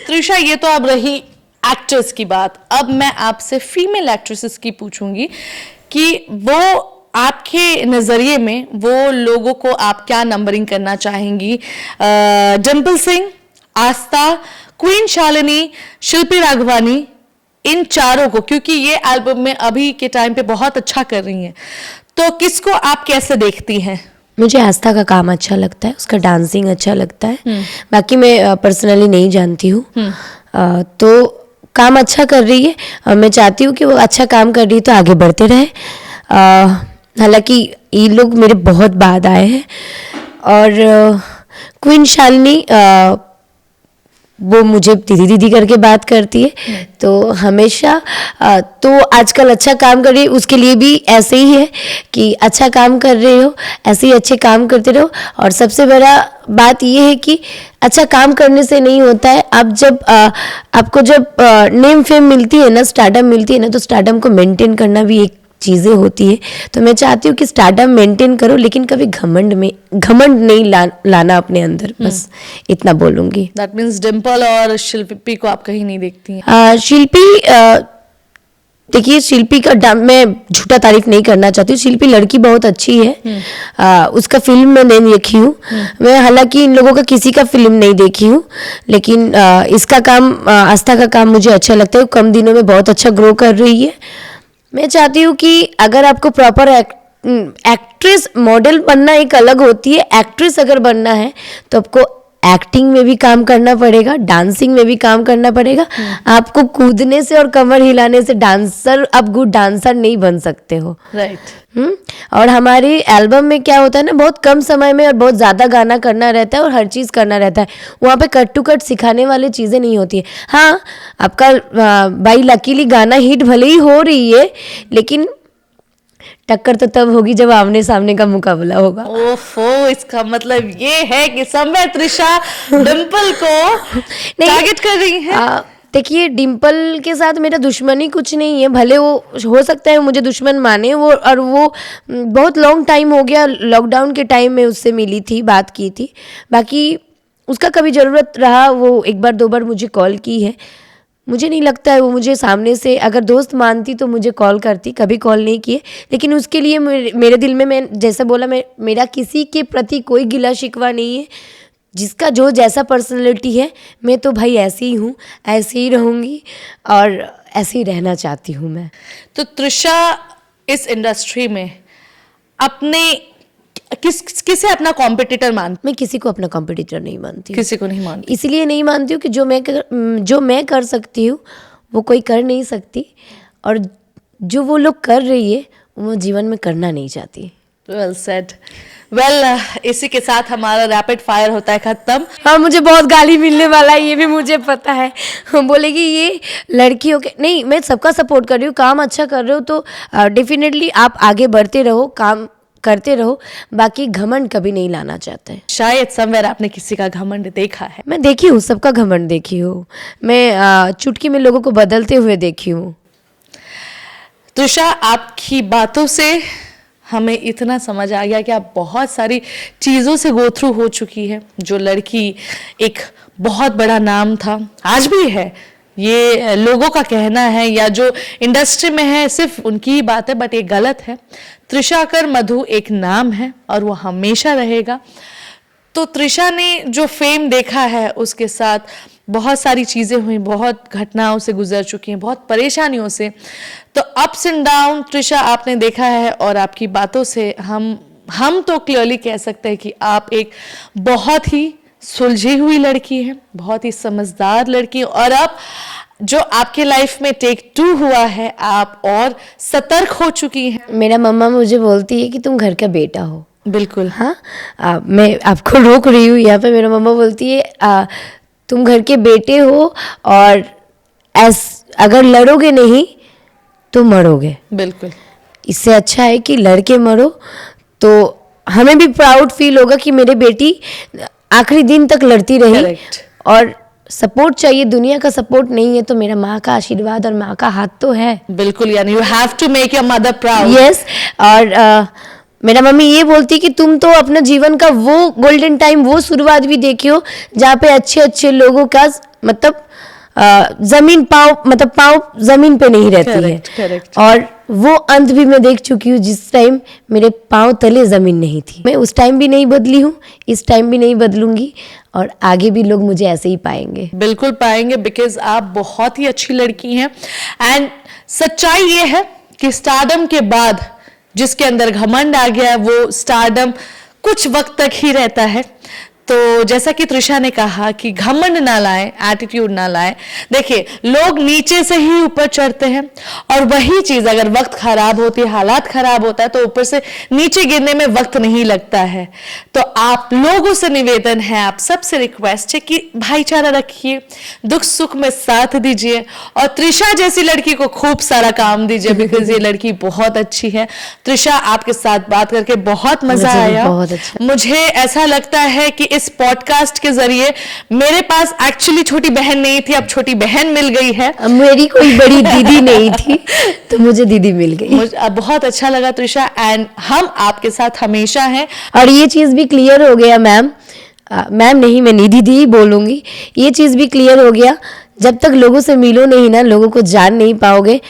त्रिशा, ये तो अब रही एक्टर्स की बात। अब मैं आपसे फीमेल एक्ट्रेसेस की पूछूंगी कि वो आपके नज़रिए में वो लोगों को आप क्या नंबरिंग करना चाहेंगी? डिम्पल सिंह, आस्था, क्वीन शालिनी, शिल्पी राघवानी, इन चारों को, क्योंकि ये एल्बम में अभी के टाइम पे बहुत अच्छा कर रही हैं, तो किसको आप कैसे देखती हैं? मुझे आस्था का काम अच्छा लगता है, उसका डांसिंग अच्छा लगता है। बाकी मैं पर्सनली नहीं जानती हूँ, तो काम अच्छा कर रही है, और मैं चाहती हूँ कि वो अच्छा काम कर रही है तो आगे बढ़ते रहे। हालांकि ये लोग मेरे बहुत बाद आए हैं, और क्वीन शालिनी वो मुझे दीदी दीदी करके बात करती है। तो हमेशा तो आजकल अच्छा काम कर रही है, उसके लिए भी ऐसे ही है कि अच्छा काम कर रहे हो, ऐसे ही अच्छे काम करते रहो। और सबसे बड़ा बात ये है कि अच्छा काम करने से नहीं होता है। आप जब आपको जब नेम फेम मिलती है ना, स्टारडम मिलती है ना, तो स्टारडम को मेंटेन करना भी एक चीज़ें होती है। तो मैं चाहती हूँ कि स्टारडम मेंटेन करो, लेकिन कभी घमंड नहीं लाना अपने अंदर, बस इतना बोलूँगी। दैट मीन्स डिम्पल और शिल्पी को आप कहीं नहीं देखती हैं? शिल्पी देखिए, शिल्पी का मैं झूठा तारीफ नहीं करना चाहती हूँ। शिल्पी लड़की बहुत अच्छी है। उसका फिल्म मैं नहीं देखी हूँ। मैं हालांकि इन लोगों का किसी का फिल्म नहीं देखी हूँ, लेकिन इसका काम, आस्था का काम मुझे अच्छा लगता है। कम दिनों में बहुत अच्छा ग्रो कर रही है। मैं चाहती हूँ कि अगर आपको प्रॉपर एक्ट्रेस, मॉडल बनना एक अलग होती है, एक्ट्रेस अगर बनना है तो आपको एक्टिंग में भी काम करना पड़ेगा, डांसिंग में भी काम करना पड़ेगा। आपको कूदने से और कमर हिलाने से डांसर, आप गुड डांसर नहीं बन सकते हो। राइट। और हमारी एल्बम में क्या होता है ना, बहुत कम समय में और बहुत ज़्यादा गाना करना रहता है और हर चीज़ करना रहता है। वहाँ पे कट टू कट सिखाने वाली चीज़ें नहीं होती है। हाँ, आपका बाई लकीली गाना हिट भले ही हो रही है, लेकिन टक्कर तो तब होगी जब आमने सामने का मुकाबला होगा। ओफो, इसका मतलब ये है कि समय त्रिशा डिम्पल को टारगेट कर रही है। देखिए, डिम्पल के साथ मेरा दुश्मनी कुछ नहीं है। भले वो हो सकता है मुझे दुश्मन माने, वो और वो बहुत लॉन्ग टाइम हो गया, लॉकडाउन के टाइम में उससे मिली थी, बात की थी। बाकी उसका कभी ज़रूरत रहा, वो एक बार दो बार मुझे कॉल की है। मुझे नहीं लगता है वो मुझे सामने से, अगर दोस्त मानती तो मुझे कॉल करती, कभी कॉल नहीं किए। लेकिन उसके लिए मेरे दिल में, मैं जैसा बोला, मेरा किसी के प्रति कोई गिला शिकवा नहीं है। जिसका जो जैसा पर्सनैलिटी है, मैं तो भाई ऐसी ही हूँ, ऐसे ही रहूँगी और ऐसे ही रहना चाहती हूँ मैं। तो त्रिशा इस इंडस्ट्री में अपने किसे अपना कॉम्पिटिटर मानती? मैं किसी को अपना कॉम्पिटिटर नहीं मानती हूँ। किसी को नहीं मानती? इसलिए नहीं मानती हूँ कि जो मैं कर सकती हूँ वो कोई कर नहीं सकती, और जो वो लोग कर रही है वो जीवन में करना नहीं चाहती। Well said. वेल, इसी के साथ हमारा रैपिड फायर होता है खत्म। हाँ, मुझे बहुत गाली मिलने वाला है, ये भी मुझे पता है। बोलेगी ये लड़कियों के नहीं, मैं सबका सपोर्ट कर रही हूँ। काम अच्छा कर रहे हो तो डेफिनेटली आप आगे बढ़ते रहो, काम करते रहो। बाकी घमंड कभी नहीं लाना चाहते हैं। शायद समवेयर आपने किसी का घमंड देखा है। मैं देखी हूँ, सबका घमंड देखी हूँ। मैं चुटकी में लोगों को बदलते हुए देखी हूँ। त्रिशा, आपकी बातों से हमें इतना समझ आ गया कि आप बहुत सारी चीज़ों से गो थ्रू हो चुकी है। जो लड़की एक बहुत बड़ा नाम था, आज भी है, ये लोगों का कहना है या जो इंडस्ट्री में है सिर्फ उनकी ही बात है, बट ये गलत है। त्रिशा कर मधु एक नाम है और वो हमेशा रहेगा। तो त्रिशा ने जो फेम देखा है उसके साथ बहुत सारी चीज़ें हुई, बहुत घटनाओं से गुजर चुकी हैं, बहुत परेशानियों से। तो अप्स एंड डाउन त्रिशा आपने देखा है और आपकी बातों से हम तो क्लियरली कह सकते हैं कि आप एक बहुत ही सुलझी हुई लड़की है, बहुत ही समझदार लड़की है। और अब जो आपके लाइफ में टेक 2 हुआ है, आप और सतर्क हो चुकी हैं। मेरा मम्मा मुझे बोलती है कि तुम घर का बेटा हो। बिल्कुल। हाँ, मैं आपको रोक रही हूँ यहाँ पे। मेरा मम्मा बोलती है तुम घर के बेटे हो और अगर लड़ोगे नहीं तो मरोगे। बिल्कुल। इससे अच्छा है कि लड़के मरो, तो हमें भी प्राउड फील होगा कि मेरी बेटी आखिरी दिन तक लड़ती रही। Correct. और सपोर्ट चाहिए, दुनिया का सपोर्ट नहीं है तो मेरा माँ का आशीर्वाद और माँ का हाथ तो है। बिल्कुल, यानी you have to make your mother proud. Yes. और मेरा मम्मी ये बोलती कि तुम तो अपना जीवन का वो गोल्डन टाइम, वो शुरुआत भी देखी हो जहाँ पे अच्छे अच्छे लोगों का मतलब पाँव जमीन पे नहीं रहती Correct, है। correct. और वो अंत भी मैं देख चुकी हूँ जिस टाइम मेरे पाँव तले जमीन नहीं थी। मैं उस टाइम भी नहीं बदली हूँ, इस टाइम भी नहीं बदलूंगी और आगे भी लोग मुझे ऐसे ही पाएंगे। बिल्कुल पाएंगे, बिकॉज आप बहुत ही अच्छी लड़की हैं। एंड सच्चाई ये है कि स्टारडम के बाद जिसके अंदर घमंड आ गया है वो स्टारडम कुछ वक्त तक ही रहता है। तो जैसा कि त्रिशा ने कहा कि घमंड ना लाएं, एटीट्यूड ना लाएं। देखिए, लोग नीचे से ही ऊपर चढ़ते हैं और वही चीज अगर वक्त खराब होती है, हालात खराब होता है, तो ऊपर से नीचे गिरने में वक्त नहीं लगता है। तो आप लोगों से निवेदन है, आप सबसे रिक्वेस्ट है कि भाईचारा रखिए, दुख सुख में साथ दीजिए और त्रिशा जैसी लड़की को खूब सारा काम दीजिए, बिकॉज ये लड़की बहुत अच्छी है। त्रिशा, आपके साथ बात करके बहुत मजा मुझे भी आया। बहुत अच्छा। मुझे ऐसा लगता है कि इस पॉडकास्ट के जरिए मेरे पास एक्चुअली छोटी बहन नहीं थी, अब छोटी बहन मिल गई है। मेरी कोई बड़ी दीदी नहीं थी तो मुझे दीदी मिल गई। मुझे अब बहुत अच्छा लगा त्रिशा, एंड हम आपके साथ हमेशा हैं। और ये चीज़ भी क्लियर हो गया मैम, मैम नहीं मैं निधि दी ही बोलूँगी, ये चीज़ भी क्लियर हो गया, जब तक लोगों से मिलो नहीं ना, लोगों को जान नहीं पाओगे।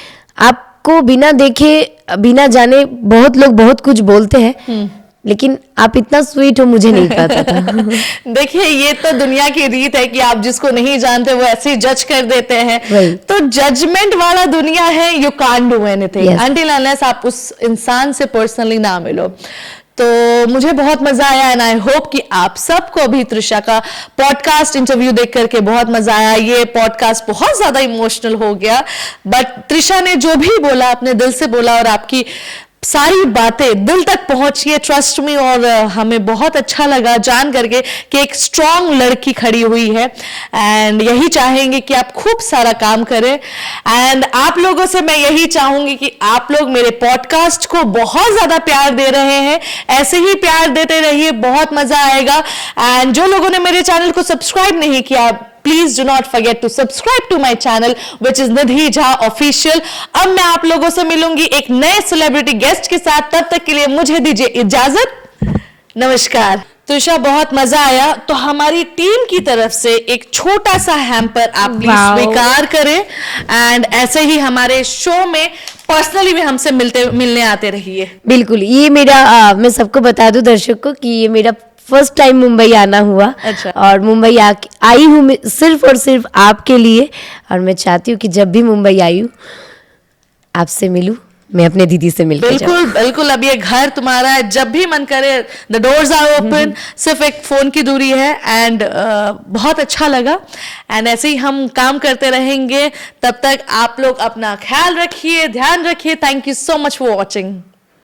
आपको बिना देखे बिना जाने बहुत लोग बहुत कुछ बोलते हैं, लेकिन आप इतना स्वीट हो मुझे नहीं पता था। देखिए, ये तो दुनिया की रीत है कि आप जिसको नहीं जानते वो ऐसे ही जज कर देते हैं। वही। तो जजमेंट वाला दुनिया है, you can't do anything Yes. Until unless आप उस इंसान से पर्सनली ना मिलो। तो मुझे बहुत मजा आया एंड आई होप कि आप सबको भी त्रिशा का पॉडकास्ट इंटरव्यू देख करके बहुत मजा आया। ये पॉडकास्ट बहुत ज्यादा इमोशनल हो गया, बट त्रिशा ने जो भी बोला अपने दिल से बोला और आपकी सारी बातें दिल तक पहुंची है, ट्रस्ट मी। और हमें बहुत अच्छा लगा जान करके कि एक स्ट्रांग लड़की खड़ी हुई है एंड यही चाहेंगे कि आप खूब सारा काम करें। एंड आप लोगों से मैं यही चाहूंगी कि आप लोग मेरे पॉडकास्ट को बहुत ज्यादा प्यार दे रहे हैं, ऐसे ही प्यार देते रहिए, बहुत मजा आएगा। एंड जो लोगों ने मेरे चैनल को सब्सक्राइब नहीं किया, please do not forget to subscribe to my channel which is Nidhi Jha official. अब मैं आप लोगों से मिलूंगी एक नए सेलिब्रिटी गेस्ट के साथ, तब तक के लिए मुझे दीजिए इजाजत, नमस्कार। त्रिशा, बहुत मजा आया। तो हमारी टीम की तरफ से एक छोटा सा हैम्पर आप प्लीज Wow. स्वीकार करें एंड ऐसे ही हमारे शो में पर्सनली भी हमसे मिलने आते रहिए। बिल्कुल, ये मेरा मैं सबको बता दूं दर्शक को कि ये मेरा फर्स्ट टाइम मुंबई आना हुआ। अच्छा। और मुंबई आई हूँ मैं सिर्फ और सिर्फ आपके लिए, और मैं चाहती हूँ कि जब भी मुंबई आई हूँ आपसे मिलूं, मैं अपने दीदी से मिलकर जाऊं। बिल्कुल बिल्कुल, अब ये घर तुम्हारा है, जब भी मन करे द डोर्स आर ओपन, सिर्फ एक फोन की दूरी है। एंड बहुत अच्छा लगा एंड ऐसे ही हम काम करते रहेंगे। तब तक आप लोग अपना ख्याल रखिए, ध्यान रखिए। Thank you so much for watching.